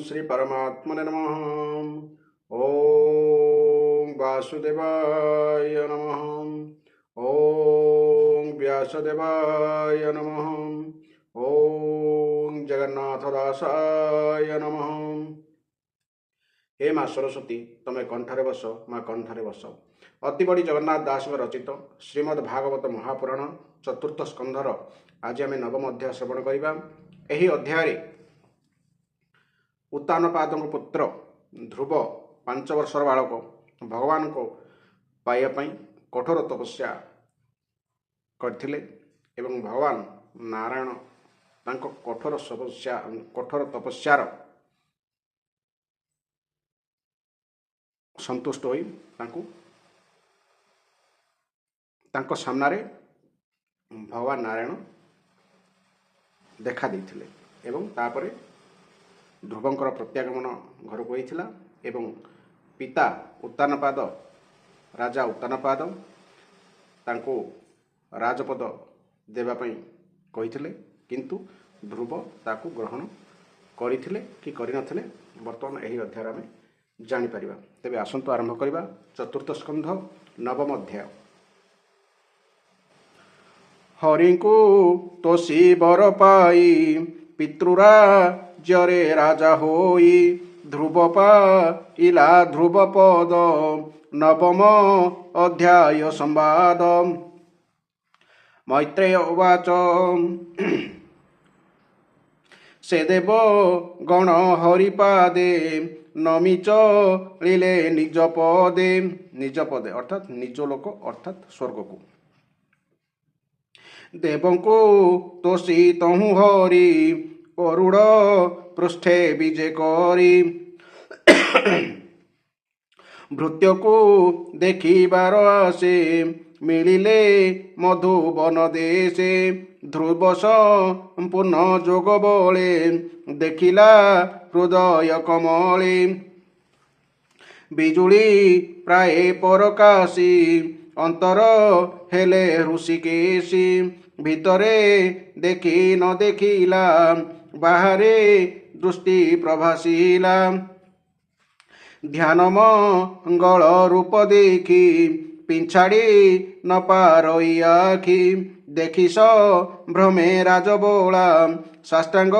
श्री परमात्मने नमः। ओम वासुदेवाय नमः। ओम व्यासदेवाय नमः। ओम जगन्नाथदासाय नमः। हे माँ सरस्वती तमें कंठरे बस, माँ कंठरे बस। अति बड़ी जगन्नाथ दास रचित श्रीमद् भागवत महापुराण चतुर्थ स्कंधर आज आम नवम अध्याय श्रवण करवा। यही अध्याय उत्तानपाद पुत्र ध्रुव 5 वर्षर बालक भगवान को पाइबापी कठोर तपस्या करथिले एवं भगवान नारायण तांको कठोर तपस्यार संतुष्ट होई तांको सामनारे भगवान नारायण देखा देइथिले एवं तापरे ध्रुवंकर प्रत्यागमन घर को होइथिला एवं पिता उत्तानपाद राजा उत्तानपाद तांको राजपद देवा पई कहिथिले, किंतु ध्रुव ताकू ग्रहण करिथिले कि करिनथिले वर्तमान एही अध्याय में जानी परिबा। तेबे आसंतु आरंभ करिबा चतुर्थ स्कंध नवम अध्याय। हरि को तोषी बर पाई पितृराज्यरे राजा होई ध्रुव पाइला ध्रुव पद नवम अध्याय संवाद। मैत्रेय उवाच से देव गण हरिपादे नमिच लीले निज पदे अर्थात निज लोक अर्थात स्वर्ग को देवं को तोषी तहु हरि करुण पृष्ठे विजय करी भृत्य को देखिबार आसे मिलिले मधुबन देशे ध्रुव संपूर्ण जोग बले देखिला हृदय कमले बिजुली प्राय परकाशी अंतर हेले ऋषिकेशी भितरे देखी न देखिला बाहरे दृष्टि प्रभासिला ध्यान मंगल रूप देखी पिछाड़ी न पारई आखि देखी स भ्रमे राजबोला साष्टांग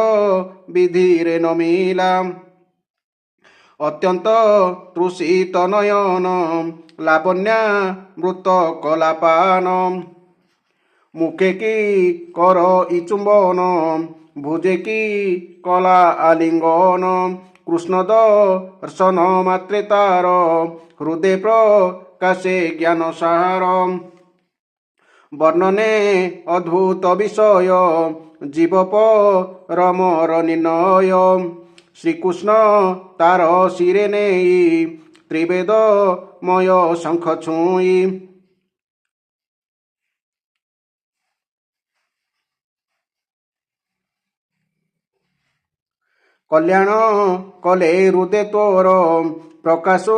विधि रे नमिला अत्यंत तृषित नयन लावण्या मृत कलापान मुखे की कर इचुंबन भुजे की कला आलिंगन कृष्ण दर्शन मात्रे तार हृदय प्रकाशे ज्ञान सार वर्णने अद्भुत विषय जीव परमर निर्णय श्रीकृष्ण तार शिरे नेई त्रिवेदमय शंख छुई कल्याण कले हृदय तोर प्रकाशु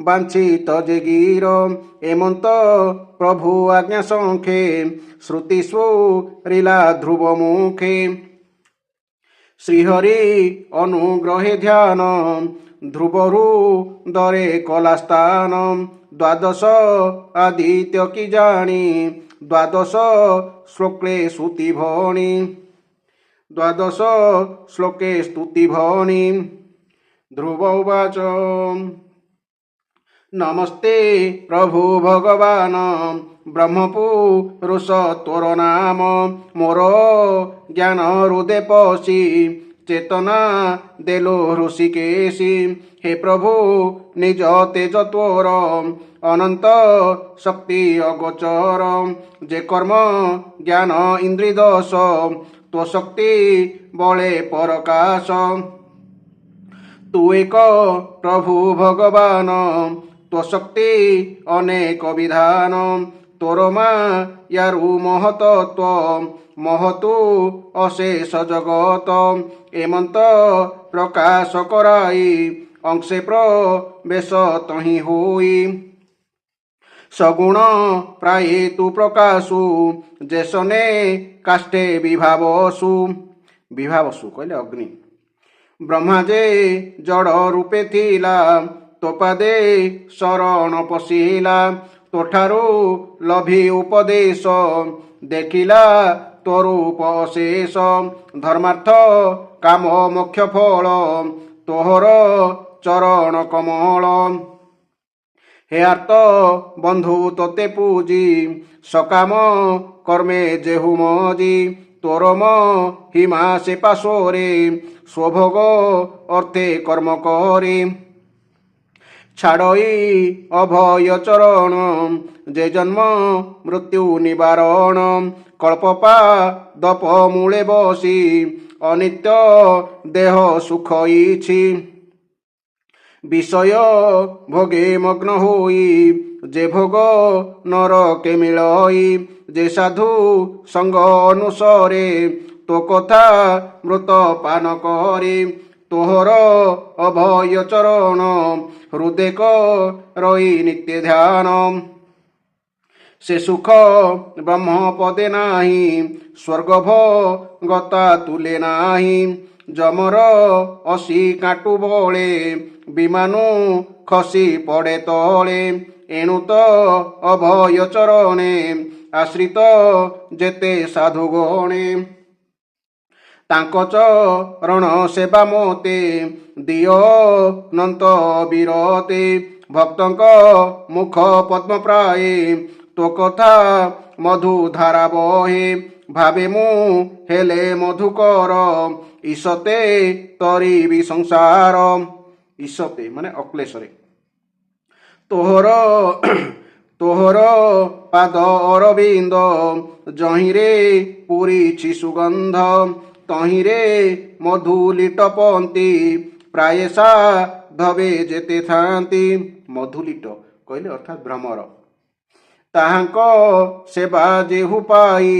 वांछित जगीर एमंत प्रभु आज्ञा संखे श्रुति स्फुरिला ध्रुव मुखे श्रीहरि अनुग्रहे ध्यान ध्रुवरु दरे कलास्थान द्वादश आदित्य की जानी द्वादश श्लोके स्तुति भणी द्वादश श्लोके स्तुति भणी ध्रुव उवाच नमस्ते प्रभु भगवान ब्रह्मपुरुष तोर नाम मोर ज्ञान हृदय पशी चेतना देलो ऋषिकेशी हे प्रभु निज तेज तोर अनंत शक्ति अगोचर जे कर्म ज्ञान इंद्रिय दश तो शक्ति बले परकाश तू एक प्रभु भगवान तो शक्ति अनेक विधान तोर यारु महतत्व महतु अशेष जगत एमंत प्रकाश कराई अंशे प्रवेश तहि होई सगुण प्राये तु प्रकाशु जेसने काष्ठे विभावसु कहले अग्नि ବ୍ରହ୍ମା ଯେ ଜଡ଼ ରୂପେ ଥିଲା, ତୋ ପାଦେ ଶରଣ ପଶିଲା। ତୋଠାରୁ ଲଭି ଉପଦେଶ, ଦେଖିଲା ତୋ ରୂପ ଅଶେଷ। ଧର୍ମାର୍ଥ କାମ ମୋକ୍ଷ ଫଳ, ତୋହର ଚରଣ କମଳ। ହେ ଆର୍ତ ବନ୍ଧୁ ତୋତେ ପୂଜି, ସକାମ କର୍ମେ ଯେହୁ ମଜି। ତୋର ହିମା ସେ ପାଶୋରେ, ସ୍ୱଭୋଗ ଅର୍ଥେ କର୍ମ করে। ছাড়ই অভয় চরণ, যে জন্ম মৃত্যু নিবারণ। কল্পপা দপ মূলে বসি, অনিত্য দেহ সুখ ইছি। বিষয় ভোগে মগ্ন হই, যে ভোগ নরকে মিলই। যে সাধু সঙ্গ অনুসরে, তো কথা মৃত পান করে। তোহর অভয় চরণ, হৃদেক রই নিত্য ধ্যান। সে সুখ ব্রহ্ম পদে নাহি, স্বর্গভ গতা তুলে নাহি। যমর অসি কাটু বলে, বিমানু খসি পড়ে তলে। এণু তো অভয় চরণে, আশ্রিত যেতে সাধুগণে। ତାଙ୍କ ଚରଣ ସେବା ମୋତେ, ଦିଅ ନନ୍ତ ବିରତେ। ଭକ୍ତଙ୍କ ମୁଖ ପଦ୍ମ ପ୍ରାୟେ, ତୋ କଥା ମଧୁ ଧାରା ବହେ। ଭାବେ ମୁଁ ହେଲେ ମଧୁକର, ଈଶତେ ତରିବି ସଂସାର। ଈଶତେ ମାନେ ଅକ୍ଲେଶରେ। ତୋହର ତୋହର ପାଦ ଅରବିନ୍ଦ, ଯହିଁରେ ପୂରିଛି ସୁଗନ୍ଧ। ତହିଁରେ ମଧୁ ଲିଟପନ୍ତି, ପ୍ରାୟ ସାଧବେ ଯେତେ ଥାନ୍ତି। ମଧୁଲିଟ କହିଲେ ଅର୍ଥାତ୍ ଭ୍ରମର। ତାହାଙ୍କ ସେବା ଯେହୁ ପାଇ,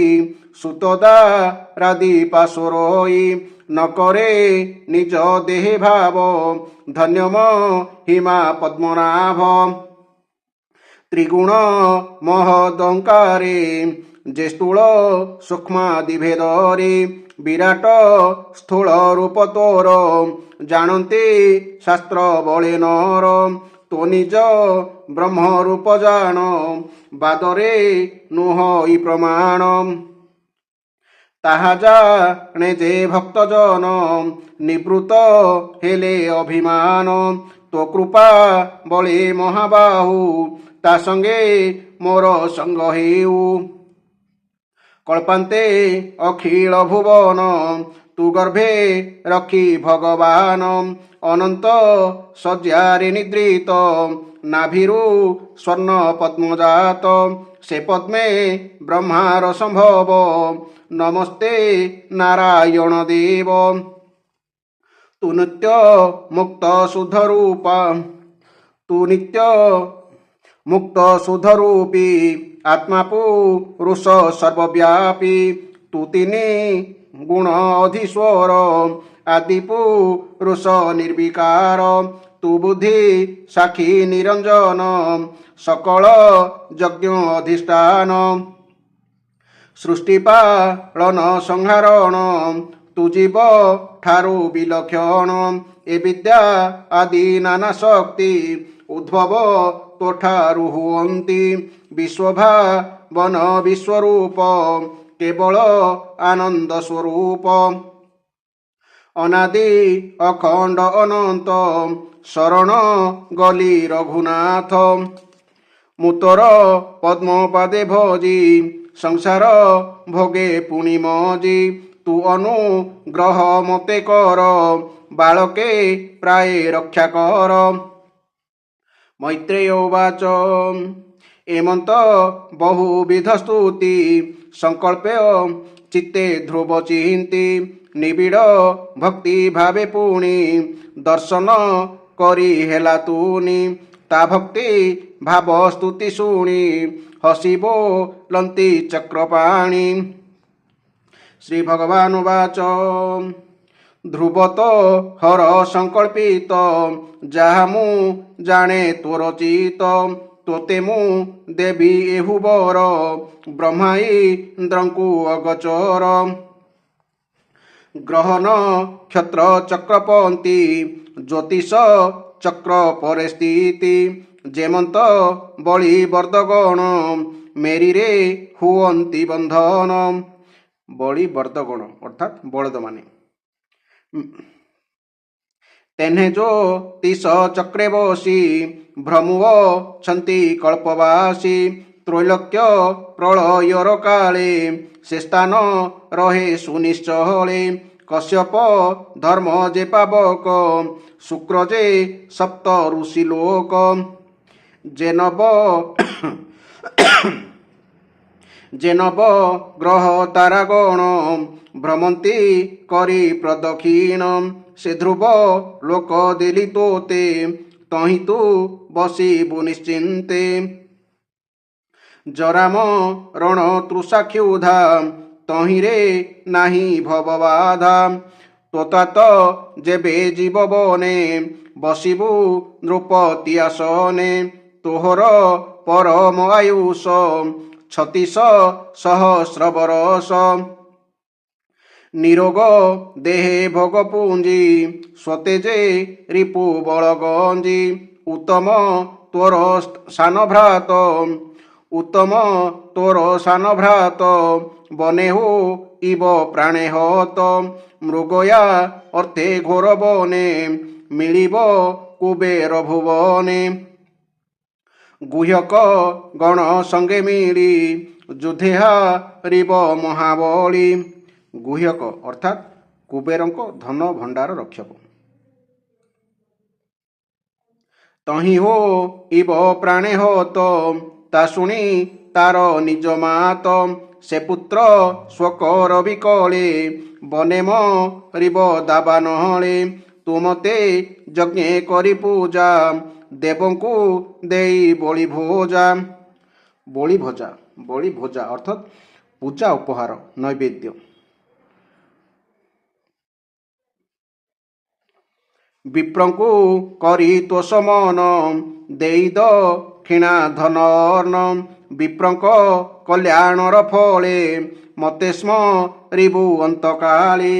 ସୁତଦା ରାଧି ପାଶୋରଇ। ନ କରେ ନିଜ ଦେହେ ଭାବ, ଧନ୍ୟମ ହିମା ପଦ୍ମନାଭ। ତ୍ରିଗୁଣ ମହଦଙ୍କାରେ, ଯେ ସ୍ଥୂଳ ସୂକ୍ଷ୍ମାଦି ଭେଦରେ। ବିରାଟ ସ୍ଥୂଳ ରୂପ ତୋର, ଜାଣନ୍ତି ଶାସ୍ତ୍ର ବଳେ ନର। ତୋ ନିଜ ବ୍ରହ୍ମ ରୂପ ଜାଣ, ବାଦରେ ନୁହଇ ପ୍ରମାଣ। ତାହା ଜାଣେ ଯେ ଭକ୍ତଜନ, ନିବୃତ ହେଲେ ଅଭିମାନ। ତୋ କୃପା ବଳେ ମହାବାହୁ, ତା ସଙ୍ଗେ ମୋର ସଙ୍ଗ ହେଉ। କଳ୍ପାନ୍ତେ ଅଖିଳ ଭୁବନ, ତୁ ଗର୍ଭେ ରଖି ଭଗବାନ। ଅନନ୍ତ ଶଯ୍ୟାରେ ନିଦ୍ରିତ, ନାଭିରୁ ସ୍ୱର୍ଣ୍ଣ ପଦ୍ମଜାତ। ସେ ପଦ୍ମେ ବ୍ରହ୍ମାର ସମ୍ଭବ, ନମସ୍ତେ ନାରାୟଣ ଦେବ। ତୁ ନିତ୍ୟ ମୁକ୍ତ ଶୁଦ୍ଧ ରୂପା, ତୁ ନିତ୍ୟ ମୁକ୍ତ ଶୁଦ୍ଧ ରୂପୀ। ଆତ୍ମା ପୁରୁଷ ସର୍ବବ୍ୟାପୀ, ତୁ ତିନି ଗୁଣ ଅଧୀଶ୍ୱର। ଆଦି ପୁରୁଷ ନିର୍ବିକାର, ତୁ ବୁଦ୍ଧି ସାକ୍ଷୀ ନିରଞ୍ଜନ। ସକଳ ଯଜ୍ଞ ଅଧିଷ୍ଠାନ, ସୃଷ୍ଟି ପାଳନ ସଂହାରଣ। ତୁ ଜୀବ ଠାରୁ ବିଲକ୍ଷଣ, ଏ ବିଦ୍ୟା ଆଦି ନାନା ଶକ୍ତି। ଉଦ୍ଭବ ତୋଠାରୁ ହୁଅନ୍ତି, ବିଶ୍ୱଭାବନ ବିଶ୍ୱରୂପ। କେବଳ ଆନନ୍ଦ ସ୍ୱରୂପ, ଅନାଦି ଅଖଣ୍ଡ ଅନନ୍ତ। ଶରଣ ଗଲି ରଘୁନାଥ, ମୁଁ ତୋର ପଦ୍ମ ପାଦେ ଭଜି। ସଂସାର ଭୋଗେ ପୁଣି ମଜି, ତୁ ଅନୁଗ୍ରହ ମତେ କର। ବାଳକେ ପ୍ରାୟ ରକ୍ଷା କର। ମୈତ୍ରେୟ ଉବାଚ, ଏମନ୍ତ ବହୁବିଧ ସ୍ତୁତି। ସଂକଳ୍ପେୟ ଚିତ୍ତେ ଧ୍ରୁବ ଚିନ୍ତି, ନିବିଡ଼ ଭକ୍ତି ଭାବେ ପୁଣି। ଦର୍ଶନ କରି ହେଲା ତୁନି, ତା ଭକ୍ତି ଭାବ ସ୍ତୁତି ଶୁଣି। ହସି ବୋଲନ୍ତି ଚକ୍ରପାଣି। ଶ୍ରୀ ଭଗବାନ ଉବାଚ, ଧ୍ରୁବ ତ ହର ସଂକଳ୍ପିତ, ଯାହା ମୁଁ ଜାଣେ ତୋର ଚିତ। ତୋତେ ମୁଁ ଦେବି ଏହୁ ବର, ବ୍ରହ୍ମା ଇନ୍ଦ୍ରଙ୍କୁ ଅଗୋଚର। গ্রহ নক্ষত্র চক্রপন্থী জ্যোতিষ চক্র পরিস্থিতি যেমন্ত বଳି বর্দগণ মেরিরে হুয়ন্তি বন্ধন। বଳି বর্দগণ অর্থাৎ বଳଦ মানে তেনে জ্যোতিষ চক্রে বসি ভ্রমুচ্ছন্তি কল্পবাসী ত্রৈলোক্য প্রলয়র কালে সে স্থান রহে সুনিশ্চলে কশ্যপ ধর্ম যে পাবক শুক্র যে সপ্ত ঋষি লোক যে নব গ্রহ তারাগণ ভ্রমন্তি করি প্রদক্ষিণ সে ধ্রুব লোক দিলি তোতে তহি তু বসিবু নিশ্চিন্তে জরাম রণ তৃষাକ୍ଷୁধা তহিরে নাহি ভববাধা তোতাত যেবে জীব বনে বসিবু নৃপতি আসনে তোহর পরম আয়ুষ 36 বরষ নিরোগ দেহে ভোগ পুঞ্জি সতেজে রিপু বলগঞ্জি উত্তম তোর সান ভ্রাত উত্তম তোর সান ভ্রাত বনেহু ইব প্রাণে হত মৃগয়া অর্থে ঘোর বনে মিলিব কুবের ভুবনে গুহ্যক গণ সঙ্গে মিলি যুদ্ধে হারিব মহাবলী। গুহ্যক অর্থাৎ কুবেরଙ୍କ ଧନ ଭଣ୍ଡାର ରକ୍ଷକ। ତହିଁ ହୋ ଇବ ପ୍ରାଣେ ହତ ତା ଶୁଣି ତାର ନିଜ ମାତ ସେ ପୁତ୍ର ସ୍ୱକର ବିକଳେ ବନେ ମରିବ ଦାବା ନହଳେ ତୁ ମତେ ଯଜ୍ଞେ କରି ପୂଜା ଦେବଙ୍କୁ ଦେଇ ବଳି ଭୋଜା। ବଳି ଭୋଜା ବଳି ଭୋଜା ଅର୍ଥାତ୍ ପୂଜା ଉପହାର ନୈବେଦ୍ୟ। ବିପ୍ରଙ୍କୁ କରି ତୋଷ ମନ ଦେଇ ଦକ୍ଷିଣା ଧନର୍ଣ୍ଣ ବିପ୍ରଙ୍କ କଲ୍ୟାଣର ଫଳେ ମତେ ସ୍ମରିବୁ ଅନ୍ତକାଳେ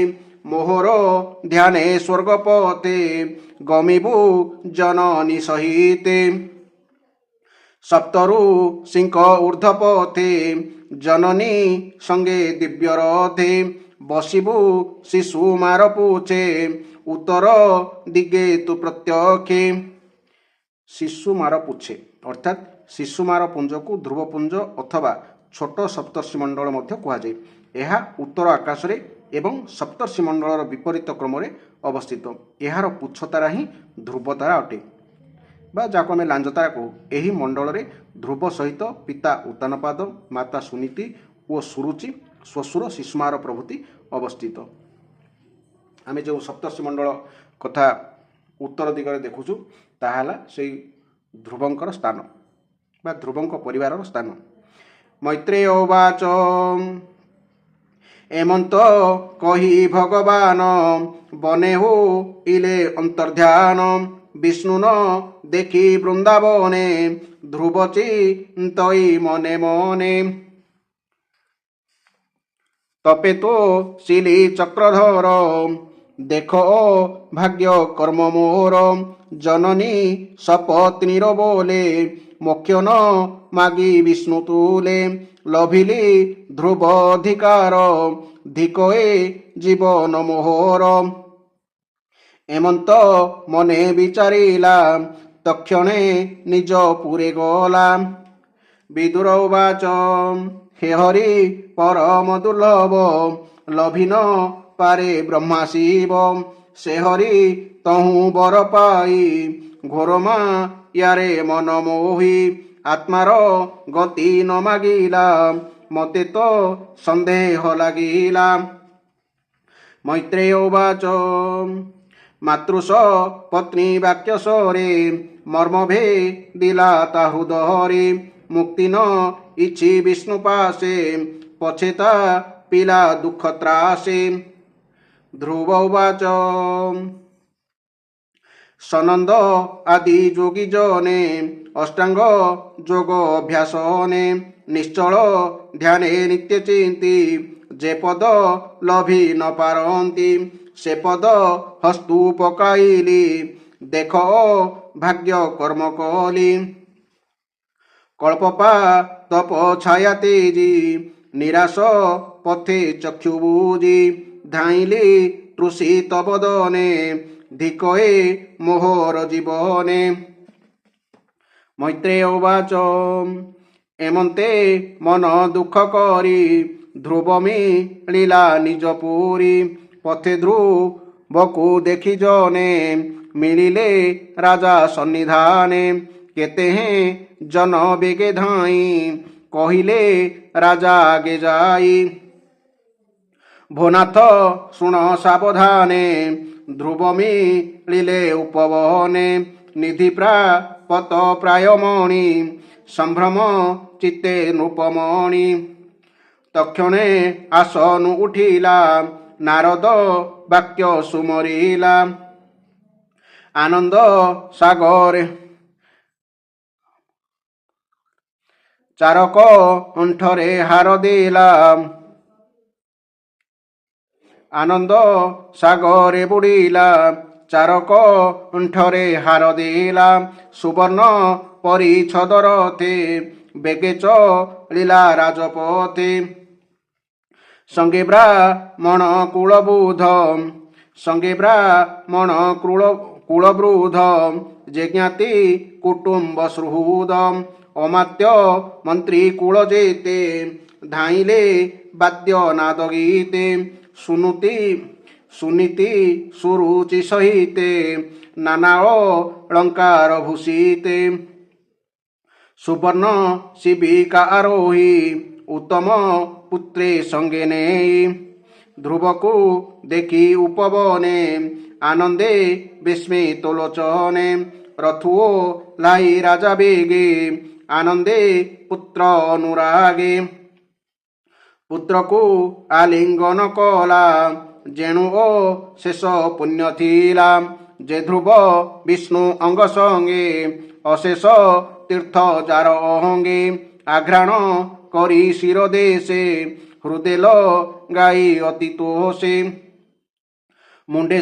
ମୋହର ଧ୍ୟାନେ ସ୍ୱର୍ଗ ପତେ ଗମିବୁ ଜନନୀ ସହିତେ ସପ୍ତରୁ ସିଂହ ଊର୍ଦ୍ଧ୍ୱ ପଥେ ଜନନୀ ସଙ୍ଗେ ଦିବ୍ୟ ରଥେ ବସିବୁ ଶିଶୁ ମାର ପୁଛେ উত্তর দিকে তু প্রত্যক্ষে। শিশু মার পুছে অর্থাৎ শিশু মার পুঞ্জକୁ ধ্রুবপুঞ্ଜ অথবা ছোট সপ্তর্ষি মণ্ডଳ ମଧ୍ୟ କୁହାଯାଏ। ଏହା ଉତ୍ତର ଆକାଶରେ ଏବଂ ସପ୍ତର୍ଷି ମଣ୍ଡଳର ବିପରୀତ କ୍ରମରେ ଅବସ୍ଥିତ। ଏହାର ପୁଚ୍ଛ ତାରା ହିଁ ଧ୍ରୁବ ତାରା ଅଟେ ବା ଯାହାକୁ ଆମେ ଲାଞ୍ଜ ତାରା କହୁ। ଏହି ମଣ୍ଡଳରେ ଧ୍ରୁବ ସହିତ ପିତା ଉତ୍ତାନପାଦ ମାତା ସୁନୀତି ଓ ସୁରୁଚି ଶ୍ୱଶୁର ଶିଶୁମାର ପ୍ରଭୃତି ଅବସ୍ଥିତ। ଆମେ ଯେଉଁ ସପ୍ତର୍ଷି ମଣ୍ଡଳ କଥା ଉତ୍ତର ଦିଗରେ ଦେଖୁଛୁ ତାହା ହେଲା ସେଇ ଧ୍ରୁବଙ୍କର ସ୍ଥାନ ବା ଧ୍ରୁବଙ୍କ ପରିବାରର ସ୍ଥାନ। ମୈତ୍ରେୟ ଉବାଚ ଏମନ୍ତ କହି ଭଗବାନ ବନେହୁ ଇଲେ ଅନ୍ତର୍ଧ୍ୟାନ ବିଷ୍ଣୁନ ଦେଖି ବୃନ୍ଦାବନେ ଧ୍ରୁବ ଚିନ୍ତଇ ମନେ ମନେ তপে তো শিলি চক্রধর দেখো ভাগ্য কর্ম মোর জননী সপত্নীর বলে মোক্ষ ন মাগি বিষ্ণু তুলে লভিলি ধ্রুব অধিকার ধিকয়ে জীবন মোহর এমন্ত মনে বিচারিলা তক্ষণে নিজ পুরে গলা। বিদুর উবাচ হে হরি পরম দুর্লভ লভিন পারে ব্রহ্মা শিব সে হরি তহু বর পাই ঘোরমা ইয়ারে মন মোহি আত্মার গতি ন মাগিলা মতে তো সন্দেহ লাগিলা। মৈত্রেয় উবাচ মাতৃষ পত্নী বাক্য স্বরে মর্ম ভেদিলা তা হৃদরে মুক্তি ন ইচ্ছি বিষ্ণু পাশে পছেতা পিলা দুঃখ ত্রাসে। ধ্রুব উবাচ সনন্দ আদি যোগী জনে অষ্টাঙ্গ যোগ অভ্যাসনে নিশ্চল ধ্যানে নিত্য চিন্তি যে পদ লভি ন পারন্তি সে পদ হস্তু পকাইলি দেখ ভাগ্য কর্ম কলি কল্পপা তপ ছায়া তেজি নিরাশ পথে চক্ষু বুজি ধাইলি তৃষিত বদনে ধিকয়ে মোহর জীবনে। মৈত্রেয় উবাচ এমন্তে মন দুঃখ করি ধ্রুবমি লীলা নিজ পুরী পথে ধ্রুবকু দেখি জনে মিলিলে রাজা সন্নিধানে কেতে হে জন বেগে ধাই কহিলে রাজা আগে যাই ভোনাথ শুণ সাবধানে ধ্রুবমি লীলে উপবনে নিধি প্রাপত প্রায়মণি সম্ভ্রম চিত্তে নৃপমণি তক্ষণে আসনু উঠিলা নারদ বাক্য সুমরিলা আনন্দ সাগরে চারক কণ্ঠরে হার দিলাম আনন্দ সাগরে বুড়িলা চারক কণ্ঠরে হার দিলাম সুবর্ণ পরিচ্ছদ রথে বেগে চলিলা রাজপথে সঙ্গে ব্রাহ্মণ কুলবুধ সঙ্গে ব্রাহ্মণ কুলবৃদ্ধ যে জ্ঞাতি কুটুম্ব সুহৃদ অমাত্য মন্ত্রী কুল যেতে ধাইলে বাদ্য নাদ গীতে সুনীতি সুরুচি সহিতে নানা অলঙ্কার ভূষিতে সুবর্ণ শিবিকা আরোহী উত্তম পুত্রে সঙ্গে নেই ধ্রুবকু দেখি উপবনে আনন্দে বিস্মিত লোচনে রথুও লাই রাজা বেগে আনন্দে পুত্র অনুরাগে পুত্রকু আলিঙ্গন কলা যেণু ও শেষ পুণ্য থিলা যে ধ্রুব বিষ্ণু অঙ্গ সঙ্গে অশেষ তীর্থ যার অহঙ্গে আঘ্রাণ করি শিরদেশে হৃদেল গাই অতি তোষে মুন্ডে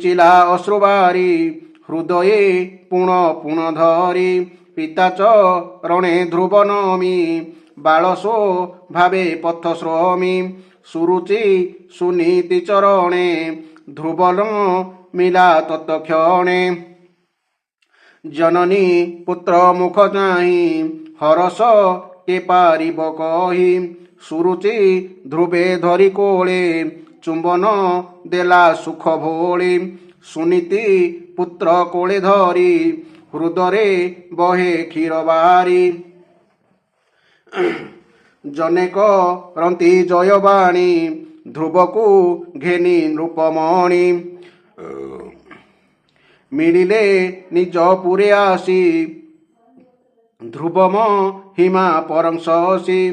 চিলা অশ্রুবারি হৃদয়ে পুণ পুণ ধরি পিতা চরণে ধ্রুব নমি বালসো ভাবে পথ শ্রমি সুরুচি সুনীতি চরণে ধ্রুবন মিলা তৎক্ষণে জননী পুত্র মুখ চাহি হরস কে পারিব কহি সুরুচি ধ্রুবে ধরি কোলে চুম্বন দেলা সুখ ভোଳି সুনীতি পুত্র কোলে ধরি হৃদরে বহে ক্ষীর বারি জনেক রন্তি জয়বাণী ধ্রুবকু ঘেনি নৃপমণি মিলিলে নিজ পুরে আসি ধ্রুবম হিমা পরং সহসী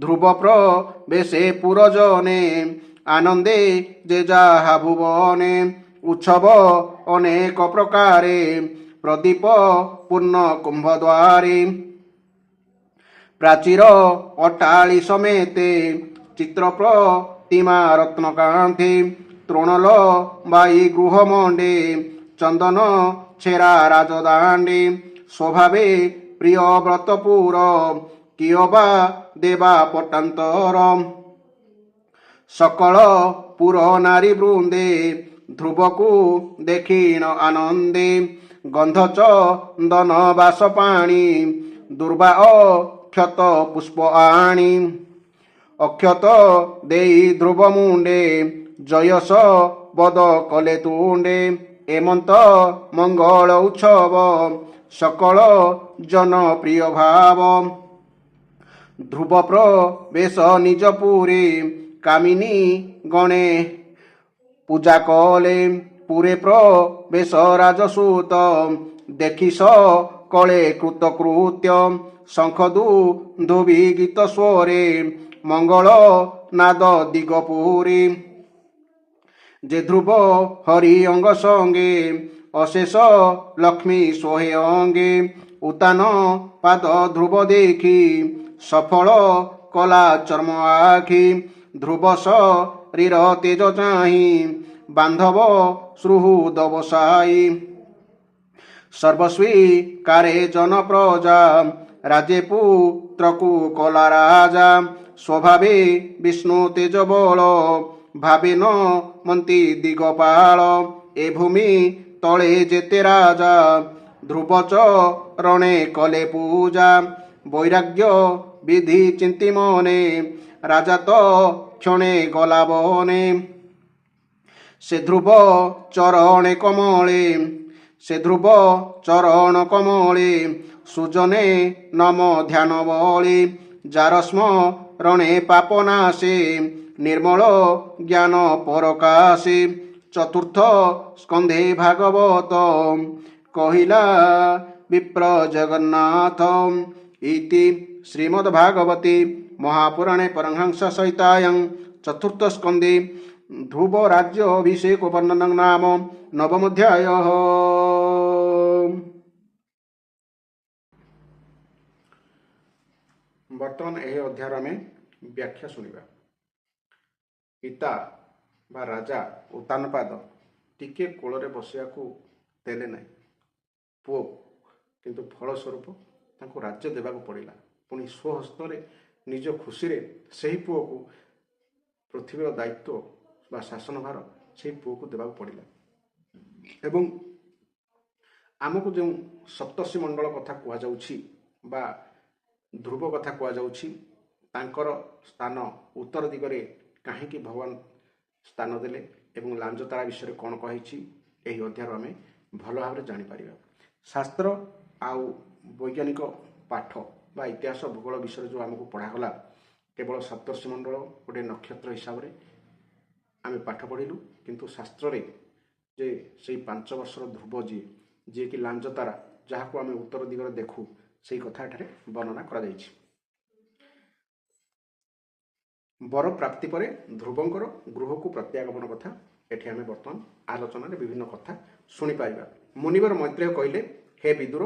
ধ্রুব প্রবেশে পুরজনে আনন্দে যে যাহা ভুবনে উৎসব অনেক প্রকারে প্রদীপ পূর্ণ কুম্ভদ্বারে প্রাচীর অট্টালি সমেতে চিত্র প্রতিমা রত্নকান্তি তৃণল বাই গৃহমণ্ডে চন্দন ছেড়া রাজদাণ্ডে স্বভাবে প্রিয় ব্রতপুর কিয় বা দেবা পটান্তর সকল পুর নারী বৃন্দে ধ্রুবকু দেখিন আনন্দে গন্ধ চন্দন বাস পাণি দুর্বা অক্ষত পুষ্প আଣି অক্ষত দেই ধ্রুব মুন্ডে জয়স বদ কলে তুণ্ডে এমন্ত মঙ্গল উৎসব সকল জনপ্রিয় ভাব ধ্রুব প্রবেশ নিজ পুরে কামিনী গণে পূজা কলে পুরে প্রবেশ রাজসূত দেখি কলে কৃতকৃত্য শঙ্খ দুধুবি গীত স্বরে মঙ্গল নাদ দিগপুরী যে ধ্রুব হরি অঙ্গ সঙ্গে অশেষ লক্ষ্মী সোহে অঙ্গে উতান পাদ ধ্রুব দেখি সফল কলা চর্ম আখি ଧ୍ରୁବ ଶରୀର ତେଜ ଚାହିଁ ବାନ୍ଧବ ସୁହୃଦବସାୟୀ ସର୍ବସ୍ୱୀକାରେ ଜନ ପ୍ରଜା ରାଜେ ପୁତ୍ରକୁ କଲା ରାଜା ସ୍ୱଭାବେ ବିଷ୍ଣୁ ତେଜ ବଳ ଭାବେ ନ ମନ୍ତି ଦିଗପାଳ ଏ ଭୂମି ତଳେ ଯେତେ ରାଜା ଧ୍ରୁବ ଚରଣେ କଲେ ପୂଜା ବୈରାଗ୍ୟ ବିଧି ଚିନ୍ତି ମନେ ରାଜା ତ କ୍ଷଣେ ଗଲା ବନେ ସେ ଧ୍ରୁବ ଚରଣେ କମଳେ ସେ ଧ୍ରୁବ ଚରଣ କମଳେ ସୁଜନେ ନମ ଧ୍ୟାନ ବଳେ ଯାର ସ୍ମରଣେ ପାପ ନାଶେ ନିର୍ମଳ ଜ୍ଞାନ ପରକାଶେ ଚତୁର୍ଥ ସ୍କନ୍ଧେ ଭାଗବତ କହିଲା ବିପ୍ର ଜଗନ୍ନାଥ ଇତି ଶ୍ରୀମଦ୍ଭାଗବତେ ମହାପୁରାଣେ ପରମହଂସ ସହିତାୟଂ ଚତୁର୍ଥ ସ୍କନ୍ଧେ ଧ୍ରୁବ ରାଜ୍ୟ ଅଭିଷେକ ବର୍ଣ୍ଣନ ନାମ ନବମୋଧ୍ୟାୟ। ବର୍ତ୍ତମାନ ଏହି ଅଧ୍ୟାୟର ଆମେ ବ୍ୟାଖ୍ୟା ଶୁଣିବା। ପିତା ବା ରାଜା ଉତ୍ତାନପାଦ ଟିକେ କୋଳରେ ବସିବାକୁ ଦେଲେ ନାହିଁ ପୁଅ, କିନ୍ତୁ ଫଳସ୍ୱରୂପ ତାଙ୍କୁ ରାଜ୍ୟ ଦେବାକୁ ପଡ଼ିଲା। ପୁଣି ସ୍ୱହସ୍ତରେ ନିଜ ଖୁସିରେ ସେହି ପୁଅକୁ ପୃଥିବୀର ଦାୟିତ୍ୱ ବା ଶାସନଭାର ସେହି ପୁଅକୁ ଦେବାକୁ ପଡ଼ିଲା। ଏବଂ ଆମକୁ ଯେଉଁ ସପ୍ତର୍ଷି ମଣ୍ଡଳ କଥା କୁହାଯାଉଛି ବା ଧ୍ରୁବ କଥା କୁହାଯାଉଛି, ତାଙ୍କର ସ୍ଥାନ ଉତ୍ତର ଦିଗରେ କାହିଁକି ଭଗବାନ ସ୍ଥାନ ଦେଲେ ଏବଂ ଲାଞ୍ଜତାଳା ବିଷୟରେ କ'ଣ କହିଛି, ଏହି ଅଧ୍ୟାୟରୁ ଆମେ ଭଲ ଭାବରେ ଜାଣିପାରିବା। ଶାସ୍ତ୍ର ଆଉ ବୈଜ୍ଞାନିକ ପାଠ ବା ଇତିହାସ ଭୂଗୋଳ ବିଷୟରେ ଯେଉଁ ଆମକୁ ପଢ଼ାଗଲା, କେବଳ ସପ୍ତର୍ଷି ମଣ୍ଡଳ ଗୋଟିଏ ନକ୍ଷତ୍ର ହିସାବରେ ଆମେ ପାଠ ପଢ଼ିଲୁ, କିନ୍ତୁ ଶାସ୍ତ୍ରରେ ଯେ ସେଇ 5 ବର୍ଷର ଧ୍ରୁବ ଯିଏକି ଲାଞ୍ଜତାରା, ଯାହାକୁ ଆମେ ଉତ୍ତର ଦିଗରେ ଦେଖୁ, ସେଇ କଥା ଏଠାରେ ବର୍ଣ୍ଣନା କରାଯାଇଛି। ବର ପ୍ରାପ୍ତି ପରେ ଧ୍ରୁବଙ୍କର ଗୃହକୁ ପ୍ରତ୍ୟାଗମନ କଥା ଏଠି ଆମେ ବର୍ତ୍ତମାନ ଆଲୋଚନାରେ ବିଭିନ୍ନ କଥା ଶୁଣିପାରିବା। ମୁନିବର ମୈତ୍ରେୟ କହିଲେ, ହେ ବିଦୁର,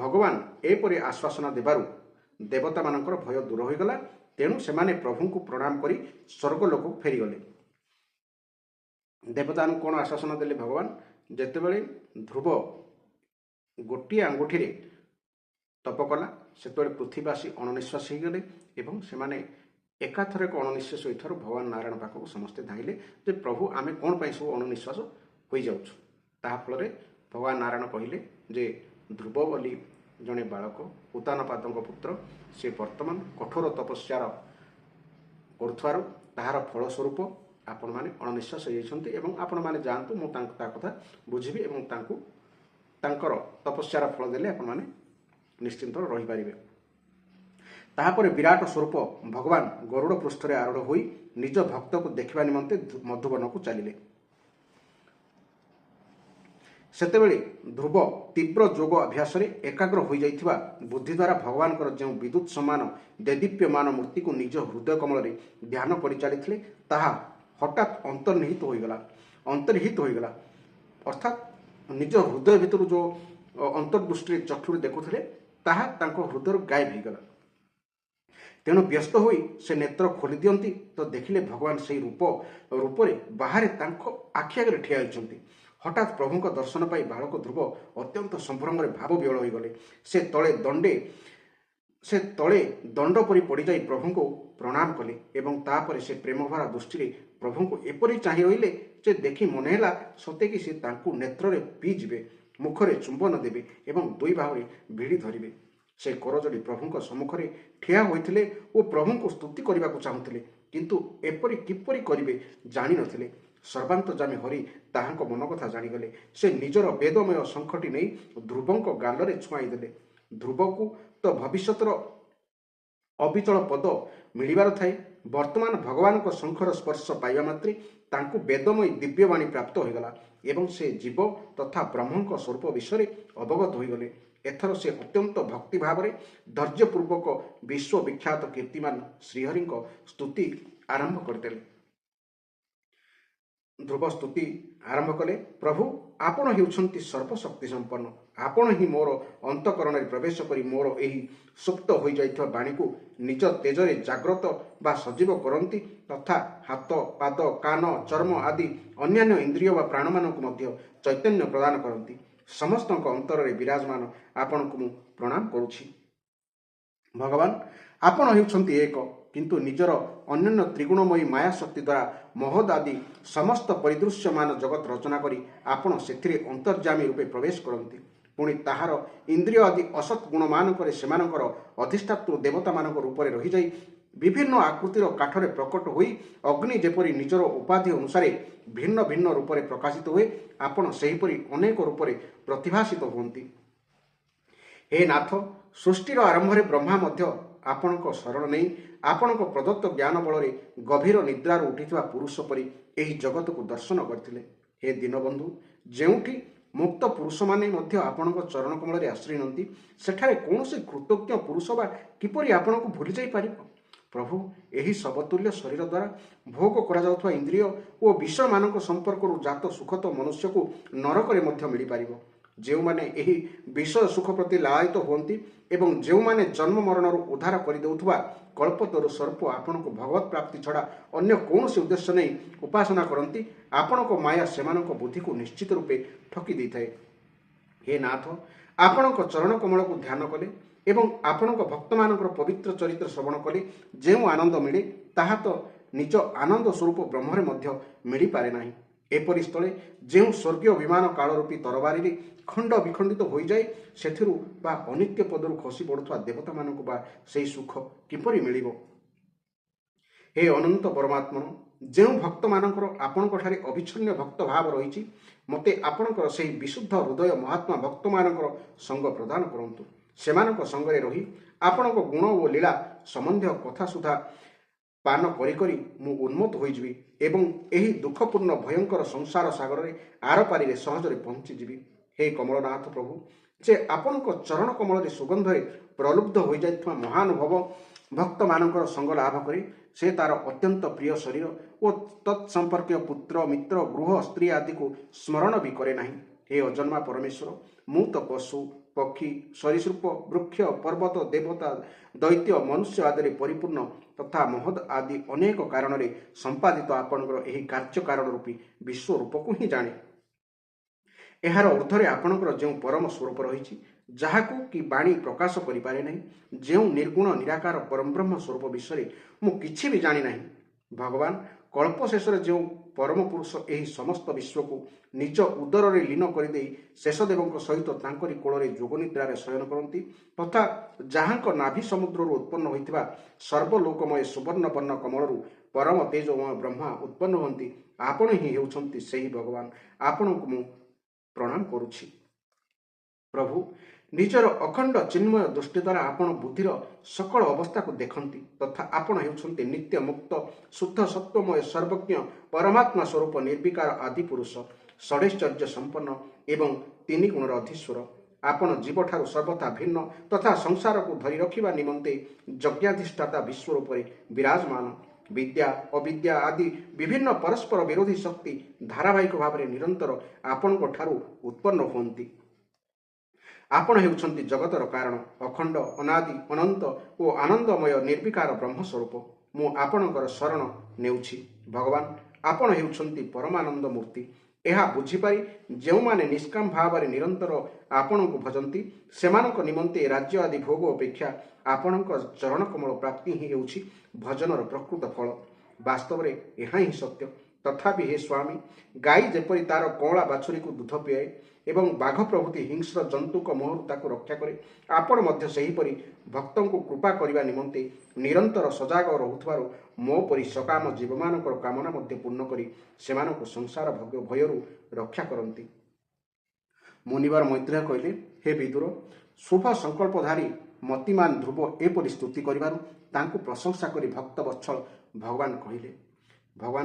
ଭଗବାନ ଏପରି ଆଶ୍ୱାସନା ଦେବାରୁ ଦେବତାମାନଙ୍କର ଭୟ ଦୂର ହୋଇଗଲା। ତେଣୁ ସେମାନେ ପ୍ରଭୁଙ୍କୁ ପ୍ରଣାମ କରି ସ୍ୱର୍ଗଲୋକକୁ ଫେରିଗଲେ। ଦେବତାମାନଙ୍କୁ କ'ଣ ଆଶ୍ୱାସନା ଦେଲେ ଭଗବାନ? ଯେତେବେଳେ ଧ୍ରୁବ ଗୋଟିଏ ଆଙ୍ଗୁଠିରେ ତପ କଲା, ସେତେବେଳେ ପୃଥିବୀବାସୀ ଅଣନିଶ୍ୱାସୀ ହୋଇଗଲେ ଏବଂ ସେମାନେ ଏକାଥରକ ଅଣନିଶ୍ୱାସ ହୋଇଥିବାରୁ ଭଗବାନ ନାରାୟଣ ପାଖକୁ ସମସ୍ତେ ଧାଇଁଲେ ଯେ ପ୍ରଭୁ, ଆମେ କ'ଣ ପାଇଁ ସବୁ ଅଣନିଶ୍ୱାସ ହୋଇଯାଉଛୁ। ତାହା ଫଳରେ ଭଗବାନ ନାରାୟଣ କହିଲେ ଯେ ଧ୍ରୁବ ବୋଲି ଜଣେ ବାଳକ, ଉତ୍ତାନପାଦଙ୍କ ପୁତ୍ର, ସେ ବର୍ତ୍ତମାନ କଠୋର ତପସ୍ୟାର କରୁଥିବାରୁ ତାହାର ଫଳସ୍ୱରୂପ ଆପଣମାନେ ଅଣନିଶ୍ୱାସ ହୋଇଯାଇଛନ୍ତି ଏବଂ ଆପଣମାନେ ଯାଆନ୍ତୁ, ମୁଁ ତା କଥା ବୁଝିବି ଏବଂ ତାଙ୍କୁ ତାଙ୍କର ତପସ୍ୟାର ଫଳ ଦେଲେ ଆପଣମାନେ ନିଶ୍ଚିନ୍ତ ରହିପାରିବେ। ତାହାପରେ ବିରାଟ ସ୍ୱରୂପ ଭଗବାନ ଗରୁଡ଼ ପୃଷ୍ଠରେ ଆରୂଢ଼ ହୋଇ ନିଜ ଭକ୍ତକୁ ଦେଖିବା ନିମନ୍ତେ ମଧୁବନକୁ ଚାଲିଲେ। ସେତେବେଳେ ଧ୍ରୁବ ତୀବ୍ର ଯୋଗ ଅଭ୍ୟାସରେ ଏକାଗ୍ର ହୋଇଯାଇଥିବା ବୁଦ୍ଧି ଦ୍ୱାରା ଭଗବାନଙ୍କର ଯେଉଁ ବିଦ୍ୟୁତ୍ ସମାନ ଦେଦୀପ୍ୟମାନ ମୂର୍ତ୍ତିକୁ ନିଜ ହୃଦୟ କମଳରେ ଧ୍ୟାନ କରିଚାଲିଥିଲେ, ତାହା ହଠାତ୍ ଅନ୍ତର୍ନିହିତ ହୋଇଗଲା। ଅର୍ଥାତ୍ ନିଜ ହୃଦୟ ଭିତରୁ ଯେଉଁ ଅନ୍ତର୍ଦୃଷ୍ଟିରେ ଚକ୍ଷୁରେ ଦେଖୁଥିଲେ, ତାହା ତାଙ୍କ ହୃଦୟରୁ ଗାୟବ ହୋଇଗଲା। ତେଣୁ ବ୍ୟସ୍ତ ହୋଇ ସେ ନେତ୍ର ଖୋଲି ଦିଅନ୍ତି ତ ଦେଖିଲେ ଭଗବାନ ସେହି ରୂପରେ ବାହାରେ ତାଙ୍କ ଆଖି ଆଗରେ ଠିଆ ହୋଇଛନ୍ତି। ହଠାତ୍ ପ୍ରଭୁଙ୍କ ଦର୍ଶନ ପାଇ ବାଳକ ଧ୍ରୁବ ଅତ୍ୟନ୍ତ ସମ୍ଭ୍ରମରେ ଭାବ ବିହ୍ୱଳ ହୋଇଗଲେ। ସେ ତଳେ ଦଣ୍ଡ ପରି ପଡ଼ିଯାଇ ପ୍ରଭୁଙ୍କୁ ପ୍ରଣାମ କଲେ ଏବଂ ତାପରେ ସେ ପ୍ରେମଭରା ଦୃଷ୍ଟିରେ ପ୍ରଭୁଙ୍କୁ ଏପରି ଚାହିଁ ରହିଲେ ଯେ ଦେଖି ମନେ ହେଲା ସତେକି ସେ ତାଙ୍କୁ ନେତ୍ରରେ ପିଇଯିବେ, ମୁଖରେ ଚୁମ୍ବନ ଦେବେ ଏବଂ ଦୁଇ ବାହୁରେ ଭିଡ଼ି ଧରିବେ। ସେ କରଯୋଡ଼ି ପ୍ରଭୁଙ୍କ ସମ୍ମୁଖରେ ଠିଆ ହୋଇଥିଲେ ଓ ପ୍ରଭୁଙ୍କୁ ସ୍ତୁତି କରିବାକୁ ଚାହୁଁଥିଲେ, କିନ୍ତୁ ଏପରି କିପରି କରିବେ ଜାଣିନଥିଲେ। ସର୍ବାନ୍ତର୍ଯାମୀ ହରି ତାହାଙ୍କ ମନ କଥା ଜାଣିଗଲେ। ସେ ନିଜର ବେଦମୟ ଶଙ୍ଖଟି ନେଇ ଧ୍ରୁବଙ୍କ ଗାଲରେ ଛୁଆଇ ଦେଲେ। ଧ୍ରୁବକୁ ତ ଭବିଷ୍ୟତର ଅବିଚଳ ପଦ ମିଳିବାର ଥାଏ। ବର୍ତ୍ତମାନ ଭଗବାନଙ୍କ ଶଙ୍ଖର ସ୍ପର୍ଶ ପାଇବା ମାତ୍ରେ ତାଙ୍କୁ ବେଦମୟୀ ଦିବ୍ୟବାଣୀ ପ୍ରାପ୍ତ ହୋଇଗଲା ଏବଂ ସେ ଜୀବ ତଥା ବ୍ରହ୍ମଙ୍କ ସ୍ୱରୂପ ବିଷୟରେ ଅବଗତ ହୋଇଗଲେ। ଏଥର ସେ ଅତ୍ୟନ୍ତ ଭକ୍ତି ଭାବରେ ଧୈର୍ଯ୍ୟପୂର୍ବକ ବିଶ୍ୱବିଖ୍ୟାତ କୀର୍ତ୍ତିମାନ ଶ୍ରୀହରିଙ୍କ ସ୍ତୁତି ଆରମ୍ଭ କରିଦେଲେ। ଧ୍ରୁବ ସ୍ତୁତି ଆରମ୍ଭ କଲେ। ପ୍ରଭୁ, ଆପଣ ହେଉଛନ୍ତି ସର୍ବଶକ୍ତି ସମ୍ପନ୍ନ। ଆପଣ ହିଁ ମୋର ଅନ୍ତଃକରଣରେ ପ୍ରବେଶ କରି ମୋର ଏହି ସୁପ୍ତ ହୋଇଯାଇଥିବା ବାଣୀକୁ ନିଜ ତେଜରେ ଜାଗ୍ରତ ବା ସଜୀବ କରନ୍ତି ତଥା ହାତ, ପାଦ, କାନ, ଚର୍ମ ଆଦି ଅନ୍ୟାନ୍ୟ ଇନ୍ଦ୍ରିୟ ବା ପ୍ରାଣମାନଙ୍କୁ ମଧ୍ୟ ଚୈତନ୍ୟ ପ୍ରଦାନ କରନ୍ତି। ସମସ୍ତଙ୍କ ଅନ୍ତରରେ ବିରାଜମାନ ଆପଣଙ୍କୁ ମୁଁ ପ୍ରଣାମ କରୁଛି। ଭଗବାନ, ଆପଣ ହେଉଛନ୍ତି ଏକ, କିନ୍ତୁ ନିଜର ଅନ୍ୟାନ୍ୟ ତ୍ରିଗୁଣମୟୀ ମାୟା ଶକ୍ତି ଦ୍ୱାରା ମହୋଦ ଆଦି ସମସ୍ତ ପରିଦୃଶ୍ୟମାନ ଜଗତ ରଚନା କରି ଆପଣ ସେଥିରେ ଅନ୍ତର୍ଯାମୀ ରୂପେ ପ୍ରବେଶ କରନ୍ତି। ପୁଣି ତାହାର ଇନ୍ଦ୍ରିୟ ଆଦି ଅସତ୍ ଗୁଣମାନଙ୍କରେ ସେମାନଙ୍କର ଅଧିଷ୍ଠାତୃ ଦେବତାମାନଙ୍କ ରୂପରେ ରହିଯାଇ ବିଭିନ୍ନ ଆକୃତିର କାଠରେ ପ୍ରକଟ ହୋଇ ଅଗ୍ନି ଯେପରି ନିଜର ଉପାଧି ଅନୁସାରେ ଭିନ୍ନ ଭିନ୍ନ ରୂପରେ ପ୍ରକାଶିତ ହୁଏ, ଆପଣ ସେହିପରି ଅନେକ ରୂପରେ ପ୍ରତିଭାସିତ ହୁଅନ୍ତି। ହେ ନାଥ, ସୃଷ୍ଟିର ଆରମ୍ଭରେ ବ୍ରହ୍ମା ମଧ୍ୟ ଆପଣଙ୍କ ଶରଣ ନେଇ ଆପଣଙ୍କ ପ୍ରଦତ୍ତ ଜ୍ଞାନ ବଳରେ ଗଭୀର ନିଦ୍ରାରୁ ଉଠିଥିବା ପୁରୁଷ ପରି ଏହି ଜଗତକୁ ଦର୍ଶନ କରିଥିଲେ। ହେ ଦୀନବନ୍ଧୁ, ଯେଉଁଠି ମୁକ୍ତ ପୁରୁଷମାନେ ମଧ୍ୟ ଆପଣଙ୍କ ଚରଣ କମଳରେ ଆଶ୍ରୟ ନିଅନ୍ତି, ସେଠାରେ କୌଣସି କୃତଜ୍ଞ ପୁରୁଷ ବା କିପରି ଆପଣଙ୍କୁ ଭୁଲି ଯାଇପାରିବ? ପ୍ରଭୁ, ଏହି ସମତୁଲ୍ୟ ଶରୀର ଦ୍ୱାରା ଭୋଗ କରାଯାଉଥିବା ଇନ୍ଦ୍ରିୟ ଓ ବିଷୟମାନଙ୍କ ସମ୍ପର୍କରୁ ଜାତ ସୁଖ ତ ମନୁଷ୍ୟକୁ ନରକରେ ମଧ୍ୟ ମିଳିପାରିବ। ଯେଉଁମାନେ ଏହି ବିଷୟ ସୁଖ ପ୍ରତି ଲାଳାୟିତ ହୁଅନ୍ତି ଏବଂ ଯେଉଁମାନେ ଜନ୍ମ ମରଣରୁ ଉଦ୍ଧାର କରିଦେଉଥିବା କଳ୍ପତରୁ ସ୍ୱରୂପ ଆପଣଙ୍କୁ ଭଗବତ ପ୍ରାପ୍ତି ଛଡ଼ା ଅନ୍ୟ କୌଣସି ଉଦ୍ଦେଶ୍ୟ ନେଇ ଉପାସନା କରନ୍ତି, ଆପଣଙ୍କ ମାୟା ସେମାନଙ୍କ ବୁଦ୍ଧିକୁ ନିଶ୍ଚିତ ରୂପେ ଠକି ଦେଇଥାଏ। ହେ ନାଥ, ଆପଣଙ୍କ ଚରଣ କମଳକୁ ଧ୍ୟାନ କଲେ ଏବଂ ଆପଣଙ୍କ ଭକ୍ତମାନଙ୍କର ପବିତ୍ର ଚରିତ୍ର ଶ୍ରବଣ କଲେ ଯେଉଁ ଆନନ୍ଦ ମିଳେ, ତାହା ତ ନିଜ ଆନନ୍ଦ ସ୍ୱରୂପ ବ୍ରହ୍ମରେ ମଧ୍ୟ ମିଳିପାରେ ନାହିଁ। ଏପରି ସ୍ଥଳେ ଯେଉଁ ସ୍ୱର୍ଗୀୟ ବିମାନ କାଳରୂପୀ ତରବାରୀରେ ଖଣ୍ଡ ବିଖଣ୍ଡିତ ହୋଇଯାଏ, ସେଥିରୁ ବା ଅନିତ୍ୟ ପଦରୁ ଖସି ପଡ଼ୁଥିବା ଦେବତାମାନଙ୍କୁ ବା ସେହି ସୁଖ କିପରି ମିଳିବ? ହେ ଅନନ୍ତ ପରମାତ୍ମନ, ଯେଉଁ ଭକ୍ତମାନଙ୍କର ଆପଣଙ୍କଠାରେ ଅବିଚ୍ଛିନ୍ନ ଭକ୍ତ ଭାବ ରହିଛି, ମୋତେ ଆପଣଙ୍କର ସେହି ବିଶୁଦ୍ଧ ହୃଦୟ ମହାତ୍ମା ଭକ୍ତମାନଙ୍କର ସଙ୍ଗ ପ୍ରଦାନ କରନ୍ତୁ। ସେମାନଙ୍କ ସଙ୍ଗରେ ରହି ଆପଣଙ୍କ ଗୁଣ ଓ ଲୀଳା ସମ୍ବନ୍ଧୀୟ କଥା ସୁଦ୍ଧା ପାନ କରି କରି ମୁଁ ଉନ୍ମତ୍ତ ହୋଇଯିବି ଏବଂ ଏହି ଦୁଃଖପୂର୍ଣ୍ଣ ଭୟଙ୍କର ସଂସାର ସାଗରରେ ଆରପାରିରେ ସହଜରେ ପହଞ୍ଚିଯିବି। ହେ କମଳନାଥ ପ୍ରଭୁ, ଯେ ଆପଣଙ୍କ ଚରଣ କମଳରେ ସୁଗନ୍ଧରେ ପ୍ରଲୁବ୍ଧ ହୋଇଯାଇଥିବା ମହାନୁଭବ ଭକ୍ତମାନଙ୍କର ସଙ୍ଗ ଲାଭ କରି ସେ ତାର ଅତ୍ୟନ୍ତ ପ୍ରିୟ ଶରୀର ଓ ତତ୍ସମ୍ପର୍କୀୟ ପୁତ୍ର, ମିତ୍ର, ଗୃହ, ସ୍ତ୍ରୀ ଆଦିକୁ ସ୍ମରଣ ବି କରେ ନାହିଁ। ହେ ଅଜନ୍ମା ପରମେଶ୍ୱର, ମୁଁ ତ ପଶୁ, ପକ୍ଷୀ, ସରୀସୃପ, ବୃକ୍ଷ, ପର୍ବତ, ଦେବତା, ଦୈତ୍ୟ, ମନୁଷ୍ୟ ଆଦିରେ ପରିପୂର୍ଣ୍ଣ ତଥା ମହଦ ଆଦି ଅନେକ କାରଣରେ ସମ୍ପାଦିତ ଆପଣଙ୍କର ଏହି କାର୍ଯ୍ୟ କାରଣ ରୂପୀ ବିଶ୍ୱରୂପକୁ ହିଁ ଜାଣେ। ଏହାର ଉର୍ଦ୍ଧ୍ୱରେ ଆପଣଙ୍କର ଯେଉଁ ପରମ ସ୍ୱରୂପ ରହିଛି, ଯାହାକୁ କି ବାଣୀ ପ୍ରକାଶ କରିପାରେ ନାହିଁ, ଯେଉଁ ନିର୍ଗୁଣ ନିରାକାର ପରବ୍ରହ୍ମ ସ୍ୱରୂପ ବିଷୟରେ ମୁଁ କିଛି ବି ଜାଣି ନାହିଁ। ଭଗବାନ, କଳ୍ପ ଶେଷରେ ଯେଉଁ ପରମ ପୁରୁଷ ଏହି ସମସ୍ତ ବିଶ୍ୱକୁ ନିଜ ଉଦରରେ ଲୀନ କରିଦେଇ ଶେଷଦେବଙ୍କ ସହିତ ତାଙ୍କରି କୋଳରେ ଯୋଗନିଦ୍ରାରେ ଶୟନ କରନ୍ତି ତଥା ଯାହାଙ୍କ ନାଭି ସମୁଦ୍ରରୁ ଉତ୍ପନ୍ନ ହୋଇଥିବା ସର୍ବଲୋକମୟ ସୁବର୍ଣ୍ଣ ବର୍ଣ୍ଣ କମଳରୁ ପରମ ତେଜମୟ ବ୍ରହ୍ମା ଉତ୍ପନ୍ନ ହୁଅନ୍ତି, ଆପଣ ହିଁ ହେଉଛନ୍ତି ସେହି ଭଗବାନ। ଆପଣଙ୍କୁ ମୁଁ ପ୍ରଣାମ କରୁଛି। ପ୍ରଭୁ, ନିଜର ଅଖଣ୍ଡ ଚିନ୍ମୟ ଦୃଷ୍ଟି ଦ୍ୱାରା ଆପଣ ବୁଦ୍ଧିର ସକଳ ଅବସ୍ଥାକୁ ଦେଖନ୍ତି ତଥା ଆପଣ ହେଉଛନ୍ତି ନିତ୍ୟ ମୁକ୍ତ ଶୁଦ୍ଧ ସତ୍ୱମୟ ସର୍ବଜ୍ଞ ପରମାତ୍ମା ସ୍ୱରୂପ ନିର୍ବିକାର ଆଦି ପୁରୁଷ, ଷଡ଼ୈଶ୍ଚର୍ଯ୍ୟ ସମ୍ପନ୍ନ ଏବଂ ତିନି ଗୁଣର ଅଧୀଶ୍ୱର। ଆପଣ ଜୀବଠାରୁ ସର୍ବଥା ଭିନ୍ନ ତଥା ସଂସାରକୁ ଧରି ରଖିବା ନିମନ୍ତେ ଯଜ୍ଞାଧିଷ୍ଠାତା ବିଶ୍ୱ ରୂପରେ ବିରାଜମାନ। ବିଦ୍ୟା, ଅବିଦ୍ୟା ଆଦି ବିଭିନ୍ନ ପରସ୍ପର ବିରୋଧୀ ଶକ୍ତି ଧାରାବାହିକ ଭାବରେ ନିରନ୍ତର ଆପଣଙ୍କ ଠାରୁ ଉତ୍ପନ୍ନ ହୁଅନ୍ତି। ଆପଣ ହେଉଛନ୍ତି ଜଗତର କାରଣ, ଅଖଣ୍ଡ, ଅନାଦି, ଅନନ୍ତ ଓ ଆନନ୍ଦମୟ ନିର୍ବିକାର ବ୍ରହ୍ମସ୍ୱରୂପ। ମୁଁ ଆପଣଙ୍କର ଶରଣ ନେଉଛି। ଭଗବାନ, ଆପଣ ହେଉଛନ୍ତି ପରମାନନ୍ଦ ମୂର୍ତ୍ତି। ଏହା ବୁଝିପାରି ଯେଉଁମାନେ ନିଷ୍କାମ ଭାବରେ ନିରନ୍ତର ଆପଣଙ୍କୁ ଭଜନ୍ତି, ସେମାନଙ୍କ ନିମନ୍ତେ ରାଜ୍ୟ ଆଦି ଭୋଗ ଅପେକ୍ଷା ଆପଣଙ୍କ ଚରଣକମଳ ପ୍ରାପ୍ତି ହିଁ ହେଉଛି ଭଜନର ପ୍ରକୃତ ଫଳ। ବାସ୍ତବରେ ଏହା ହିଁ ସତ୍ୟ। ତଥାପି ହେ ସ୍ୱାମୀ, ଗାଈ ଯେପରି ତାର କଅଁଳା ବାଛୁରୀକୁ ଦୁଧ ପିଆଏ ଏବଂ ବାଘ ପ୍ରଭୃତି ହିଂସ୍ର ଜନ୍ତୁଙ୍କ ମୁହଁରୁ ତାକୁ ରକ୍ଷା କରେ, ଆପଣ ମଧ୍ୟ ସେହିପରି ଭକ୍ତଙ୍କୁ କୃପା କରିବା ନିମନ୍ତେ ନିରନ୍ତର ସଜାଗ ରହୁଥିବାରୁ ମୋ ପରି ସକାମ ଜୀବମାନଙ୍କର କାମନା ମଧ୍ୟ ପୂର୍ଣ୍ଣ କରି ସେମାନଙ୍କୁ ସଂସାର ଭୟରୁ ରକ୍ଷା କରନ୍ତି। ମୁନିବାର ମୈତ୍ରେୟ କହିଲେ, ହେ ବିଦୁର, ଶୁଭ ସଂକଳ୍ପଧାରୀ ମତିମାନ ଧ୍ରୁବ ଏପରି ସ୍ତୁତି କରିବାରୁ ତାଙ୍କୁ ପ୍ରଶଂସା କରି ଭକ୍ତ ବତ୍ସଳ ଭଗବାନ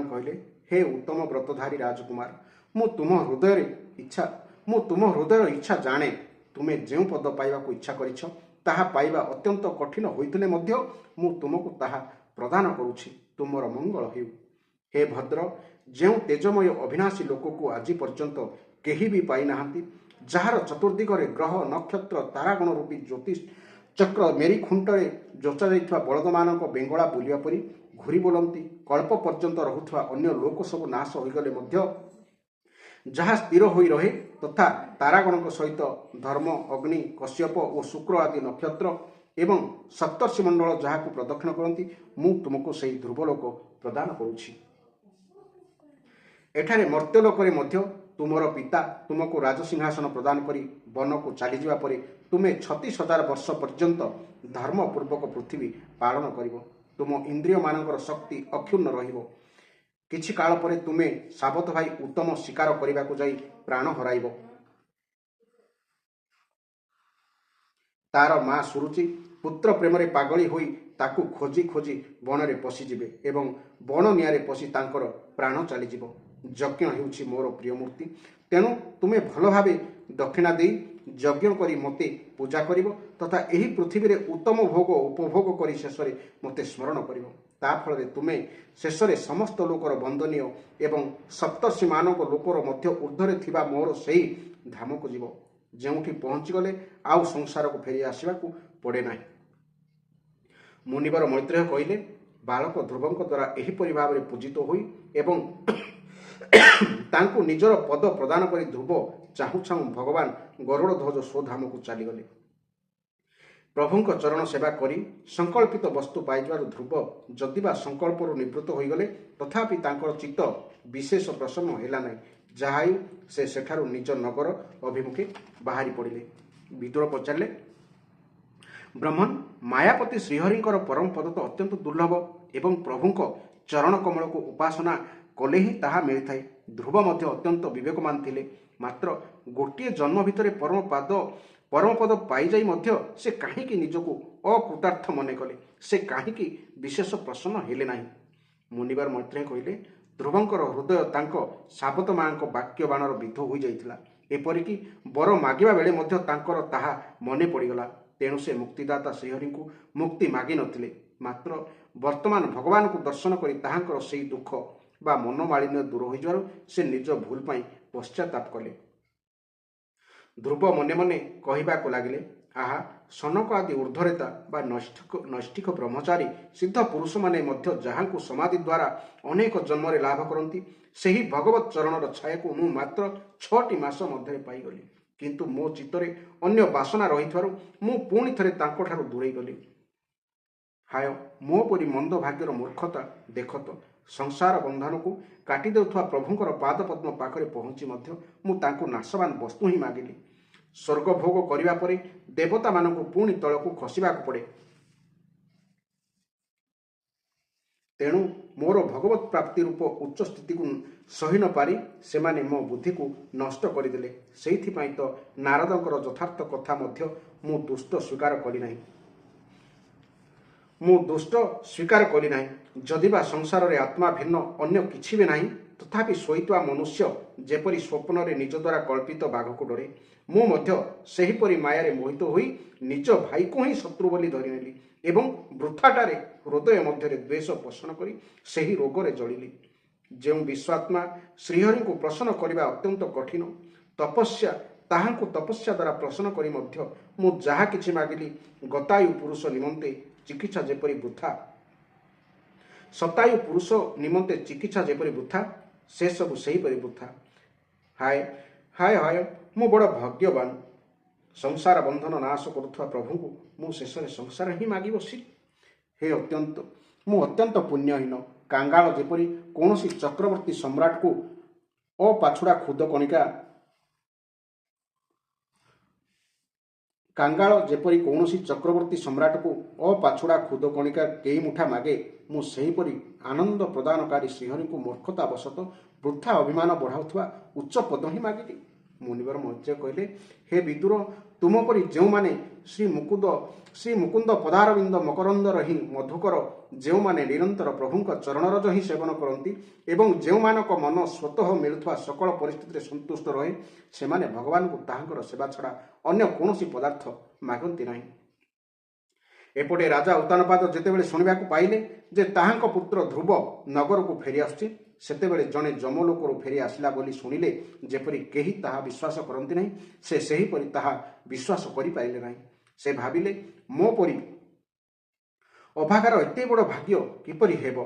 କହିଲେ, ହେ ଉତ୍ତମ ବ୍ରତଧାରୀ ରାଜକୁମାର, ମୁଁ ତୁମ ହୃଦୟର ଇଚ୍ଛା ଜାଣେ। ତୁମେ ଯେଉଁ ପଦ ପାଇବାକୁ ଇଚ୍ଛା କରିଛ, ତାହା ପାଇବା ଅତ୍ୟନ୍ତ କଠିନ ହୋଇଥିଲେ ମଧ୍ୟ ମୁଁ ତୁମକୁ ତାହା ପ୍ରଦାନ କରୁଛି। ତୁମର ମଙ୍ଗଳ ହେଉ। हे भद्र, ଯେଉଁ ତେଜମୟ ଅବିନାଶୀ ଲୋକକୁ ଆଜି ପର୍ଯ୍ୟନ୍ତ କେହି ବି ପାଇନାହାନ୍ତି, ଯାହାର ଚତୁର୍ଦିଗରେ ଗ୍ରହ ନକ୍ଷତ୍ର ତାରାଗଣ ରୂପୀ ଜ୍ୟୋତିଷ ଚକ୍ର ମେରି ଖୁଣ୍ଟରେ ଯୋଚାଯାଇଥିବା ବଳଦମାନଙ୍କ ବେଙ୍ଗଳା ବୁଲିବା ପରି ଘୁରି ବୁଲନ୍ତି, କଳ୍ପ ପର୍ଯ୍ୟନ୍ତ ରହୁଥିବା ଅନ୍ୟ ଲୋକ ସବୁ ନାଶ ହୋଇଗଲେ ମଧ୍ୟ ଯାହା ସ୍ଥିର ହୋଇ ରହେ, ତଥା ତାରାଗଣଙ୍କ ସହିତ ଧର୍ମ, ଅଗ୍ନି, କଶ୍ୟପ ଓ ଶୁକ୍ର ଆଦି ନକ୍ଷତ୍ର ଏବଂ ସପ୍ତର୍ଷି ମଣ୍ଡଳ ଯାହାକୁ ପ୍ରଦକ୍ଷିଣ କରନ୍ତି, ମୁଁ ତୁମକୁ ସେହି ଧ୍ରୁବଲୋକ ପ୍ରଦାନ କରୁଛି। ଏଠାରେ ମର୍ତ୍ତ୍ୟଲୋକରେ ମଧ୍ୟ ତୁମର ପିତା ତୁମକୁ ରାଜସିଂହାସନ ପ୍ରଦାନ କରି ବନକୁ ଚାଲିଯିବା ପରେ ତୁମେ 36,000 ବର୍ଷ ପର୍ଯ୍ୟନ୍ତ ଧର୍ମପୂର୍ବକ ପୃଥିବୀ ପାଳନ କରିବ। ତୁମ ଇନ୍ଦ୍ରିୟମାନଙ୍କର ଶକ୍ତି ଅକ୍ଷୁର୍ଣ୍ଣ ରହିବ। କିଛି କାଳ ପରେ ତୁମେ ସାବତ ଭାଇ ଉତ୍ତମ ଶିକାର କରିବାକୁ ଯାଇ ପ୍ରାଣ ହରାଇବ। ତାର ମା ସୁରୁଚି ପୁତ୍ର ପ୍ରେମରେ ପାଗଳି ହୋଇ ତାକୁ ଖୋଜି ଖୋଜି ବଣରେ ପଶିଯିବେ ଏବଂ ବଣ ନିଆଁରେ ପଶି ତାଙ୍କର ପ୍ରାଣ ଚାଲିଯିବ। ଯଜ୍ଞ ହେଉଛି ମୋର ପ୍ରିୟ ମୂର୍ତ୍ତି, ତେଣୁ ତୁମେ ଭଲ ଭାବେ ଦକ୍ଷିଣା ଦେଇ ଯଜ୍ଞ କରି ମୋତେ ପୂଜା କରିବ ତଥା ଏହି ପୃଥିବୀରେ ଉତ୍ତମ ଭୋଗ ଉପଭୋଗ କରି ଶେଷରେ ମୋତେ ସ୍ମରଣ କରିବ। ତା ଫଳରେ ତୁମେ ଶେଷରେ ସମସ୍ତ ଲୋକର ବନ୍ଦନୀୟ ଏବଂ ସପ୍ତର୍ଷିମାନଙ୍କ ଲୋକର ମଧ୍ୟ ଊର୍ଦ୍ଧ୍ୱରେ ଥିବା ମୋର ସେହି ଧାମକୁ ଯିବ, ଯେଉଁଠି ପହଞ୍ଚିଗଲେ ଆଉ ସଂସାରକୁ ଫେରି ଆସିବାକୁ ପଡ଼େ ନାହିଁ। ମୁନିବର ମୈତ୍ରେୟ କହିଲେ, ବାଳକ ଧ୍ରୁବଙ୍କ ଦ୍ୱାରା ଏହିପରି ଭାବରେ ପୂଜିତ ହୋଇ ଏବଂ ତାଙ୍କୁ ନିଜର ପଦ ପ୍ରଦାନ କରି ଧ୍ରୁବ ଚାହୁଁ ଚାହୁଁ ଭଗବାନ ଗରୁଡ଼ଧ୍ୱଜ ସ୍ୱଧାମକୁ ଚାଲିଗଲେ। ପ୍ରଭୁଙ୍କ ଚରଣ ସେବା କରି ସଂକଳ୍ପିତ ବସ୍ତୁ ପାଇଯିବାରୁ ଧ୍ରୁବ ଯଦିବା ସଂକଳ୍ପରୁ ନିବୃତ୍ତ ହୋଇଗଲେ, ତଥାପି ତାଙ୍କର ଚିତ୍ତ ବିଶେଷ ପ୍ରସନ୍ନ ହେଲା ନାହିଁ। ଯାହାଇ ସେ ସେଠାରୁ ନିଜ ନଗର ଅଭିମୁଖେ ବାହାରି ପଡ଼ିଲେ। ବିଦୁର ପଚାରିଲେ, ବ୍ରହ୍ମନ୍, ମାୟାପତି ଶ୍ରୀହରିଙ୍କର ପରମ ପଦ ତ ଅତ୍ୟନ୍ତ ଦୁର୍ଲଭ ଏବଂ ପ୍ରଭୁଙ୍କ ଚରଣ କମଳକୁ ଉପାସନା କଲେ ହିଁ ତାହା ମିଳିଥାଏ। ଧ୍ରୁବ ମଧ୍ୟ ଅତ୍ୟନ୍ତ ବିବେକମାନ ଥିଲେ, ମାତ୍ର ଗୋଟିଏ ଜନ୍ମ ଭିତରେ ପରମପଦ ପାଇଯାଇ ମଧ୍ୟ ସେ କାହିଁକି ନିଜକୁ ଅକୃତାର୍ଥ ମନେ କଲେ? ସେ କାହିଁକି ବିଶେଷ ପ୍ରସନ୍ନ ହେଲେ ନାହିଁ? ମୁନିବାର ମୈତ୍ରେୟ କହିଲେ, ଧ୍ରୁବଙ୍କର ହୃଦୟ ତାଙ୍କ ସାବତ ମାଙ୍କ ବାକ୍ୟ ବାଣର ବିଦ୍ଧ ହୋଇଯାଇଥିଲା। ଏପରିକି ବର ମାଗିବା ବେଳେ ମଧ୍ୟ ତାଙ୍କର ତାହା ମନେ ପଡ଼ିଗଲା। ତେଣୁ ସେ ମୁକ୍ତିଦାତା ଶ୍ରୀହରିଙ୍କୁ ମୁକ୍ତି ମାଗିନଥିଲେ, ମାତ୍ର ବର୍ତ୍ତମାନ ଭଗବାନଙ୍କୁ ଦର୍ଶନ କରି ତାହାଙ୍କର ସେହି ଦୁଃଖ ବା ମନୋମାଳିନ୍ୟ ଦୂର ହୋଇଯିବାରୁ ସେ ନିଜ ଭୁଲ ପାଇଁ ପଶ୍ଚାତାପ କଲେ। ଧ୍ରୁବ ମନେ ମନେ କହିବାକୁ ଲାଗିଲେ, ଆହା, ସନକ ଆଦି ଉର୍ଦ୍ଧ୍ୱରେତା ବା ନୈଷ୍ଠିକ ବ୍ରହ୍ମଚାରୀ ସିଦ୍ଧ ପୁରୁଷମାନେ ମଧ୍ୟ ଯାହାଙ୍କୁ ସମାଧି ଦ୍ୱାରା ଅନେକ ଜନ୍ମରେ ଲାଭ କରନ୍ତି, ସେହି ଭଗବତ ଚରଣର ଛାୟାକୁ ମୁଁ ମାତ୍ର 6ଟି ମାସ ମଧ୍ୟରେ ପାଇଗଲି। କିନ୍ତୁ ମୋ ଚିତ୍ତରେ ଅନ୍ୟ ବାସନା ରହିଥିବାରୁ ମୁଁ ପୁଣି ଥରେ ତାଙ୍କଠାରୁ ଦୂରେଇ ଗଲି। ହାୟ, ମୋ ପରି ମନ୍ଦ ଭାଗ୍ୟର ମୂର୍ଖତା! ଦେଖତ, ସଂସାର ବନ୍ଧନକୁ କାଟି ଦେଉଥିବା ପ୍ରଭୁଙ୍କର ପାଦପଦ୍ମ ପାଖରେ ପହଞ୍ଚି ମଧ୍ୟ ମୁଁ ତାଙ୍କୁ ନାଶବାନ ବସ୍ତୁ ହିଁ ମାଗିଲି। ସ୍ୱର୍ଗ ଭୋଗ କରିବା ପରେ ଦେବତାମାନଙ୍କୁ ପୁଣି ତଳକୁ ଖସିବାକୁ ପଡ଼େ। ତେଣୁ ମୋର ଭଗବତ ପ୍ରାପ୍ତି ରୂପ ଉଚ୍ଚ ସ୍ଥିତିକୁ ସହି ନ ପାରି ସେମାନେ ମୋ ବୁଦ୍ଧିକୁ ନଷ୍ଟ କରିଦେଲେ। ସେଇଥିପାଇଁ ତ ନାରଦଙ୍କର ଯଥାର୍ଥ କଥା ମଧ୍ୟ ମୁଁ ଦୁଷ୍ଟ ସ୍ୱୀକାର କଲି ନାହିଁ। ଯଦିବା ସଂସାରରେ ଆତ୍ମା ଭିନ୍ନ ଅନ୍ୟ କିଛି ବି ନାହିଁ, ତଥାପି ଶୋଇଥିବା ମନୁଷ୍ୟ ଯେପରି ସ୍ୱପ୍ନରେ ନିଜ ଦ୍ୱାରା କଳ୍ପିତ ବାଘକୁ ଡରେ, ମୁଁ ମଧ୍ୟ ସେହିପରି ମାୟାରେ ମୋହିତ ହୋଇ ନିଜ ଭାଇକୁ ହିଁ ଶତ୍ରୁ ବୋଲି ଧରିନେଲି ଏବଂ ବୃଥାଟାରେ ହୃଦୟ ମଧ୍ୟରେ ଦ୍ୱେଷ ପୋଷଣ କରି ସେହି ରୋଗରେ ଜଳିଲି। ଯେଉଁ ବିଶ୍ୱାତ୍ମା ଶ୍ରୀହରିଙ୍କୁ ପ୍ରସନ୍ନ କରିବା ଅତ୍ୟନ୍ତ କଠିନ ତପସ୍ୟା, ତାହାଙ୍କୁ ତପସ୍ୟା ଦ୍ୱାରା ପ୍ରସନ୍ନ କରି ମଧ୍ୟ ମୁଁ ଯାହା କିଛି ମାଗିଲି, ଗତାୟୁ ପୁରୁଷ ନିମନ୍ତେ ଚିକିତ୍ସା ଯେପରି ବୃଥା, ଶତାୟୁ ପୁରୁଷ ନିମନ୍ତେ ଚିକିତ୍ସା ଯେପରି ବୃଥା, ସେସବୁ ସେହିପରି ବୃଥା। ହାୟ ହାୟ ହାୟ, ମୁଁ ବଡ଼ ଭାଗ୍ୟବାନ। ସଂସାର ବନ୍ଧନ ନାଶ କରୁଥିବା ପ୍ରଭୁଙ୍କୁ ମୁଁ ଶେଷରେ ସଂସାର ହିଁ ମାଗି ବସିଲି। ମୁଁ ଅତ୍ୟନ୍ତ ପୁଣ୍ୟହୀନ। କାଙ୍ଗାଳ ଯେପରି କୌଣସି ଚକ୍ରବର୍ତ୍ତୀ ସମ୍ରାଟକୁ ଅପାଛୁଡ଼ା ଖୁଦ କଣିକା କେଇ ମୁଠା ମାଗେ, ମୁଁ ସେହିପରି ଆନନ୍ଦ ପ୍ରଦାନକାରୀ ଶ୍ରୀହରିଙ୍କୁ ମୂର୍ଖତା ବଶତଃ ବୃଥା ଅଭିମାନ ବଢ଼ାଉଥିବା ଉଚ୍ଚ ପଦ ହିଁ ମାଗିଲି। ମୁନିବର ମୈତ୍ରେୟ କହିଲେ, ହେ ବିଦୁର, ତୁମ ପରି ଯେଉଁମାନେ ଶ୍ରୀମୁକୁନ୍ଦ ପଦାରବିନ୍ଦ ମକରନ୍ଦର ହିଁ ମଧୁକର, ଯେଉଁମାନେ ନିରନ୍ତର ପ୍ରଭୁଙ୍କ ଚରଣରଜ ହିଁ ସେବନ କରନ୍ତି ଏବଂ ଯେଉଁମାନଙ୍କ ମନ ସ୍ୱତଃ ମିଳୁଥିବା ସକଳ ପରିସ୍ଥିତିରେ ସନ୍ତୁଷ୍ଟ ରହେ, ସେମାନେ ଭଗବାନଙ୍କୁ ତାହାଙ୍କର ସେବା ଛଡ଼ା ଅନ୍ୟ କୌଣସି ପଦାର୍ଥ ମାଗନ୍ତି ନାହିଁ। ଏପଟେ ରାଜା ଉତ୍ତାନପାଦ ଯେତେବେଳେ ଶୁଣିବାକୁ ପାଇଲେ ଯେ ତାହାଙ୍କ ପୁତ୍ର ଧ୍ରୁବ ନଗରକୁ ଫେରିଆସୁଛି, ସେତେବେଳେ ଜଣେ ଯମଲୋକରୁ ଫେରି ଆସିଲା ବୋଲି ଶୁଣିଲେ ଯେପରି କେହି ତାହା ବିଶ୍ୱାସ କରନ୍ତି ନାହିଁ, ସେ ସେହିପରି ତାହା ବିଶ୍ୱାସ କରିପାରିଲେ ନାହିଁ। ସେ ଭାବିଲେ, ମୋ ପରି ଅଭାଗାର ଏତେ ବଡ଼ ଭାଗ୍ୟ କିପରି ହେବ?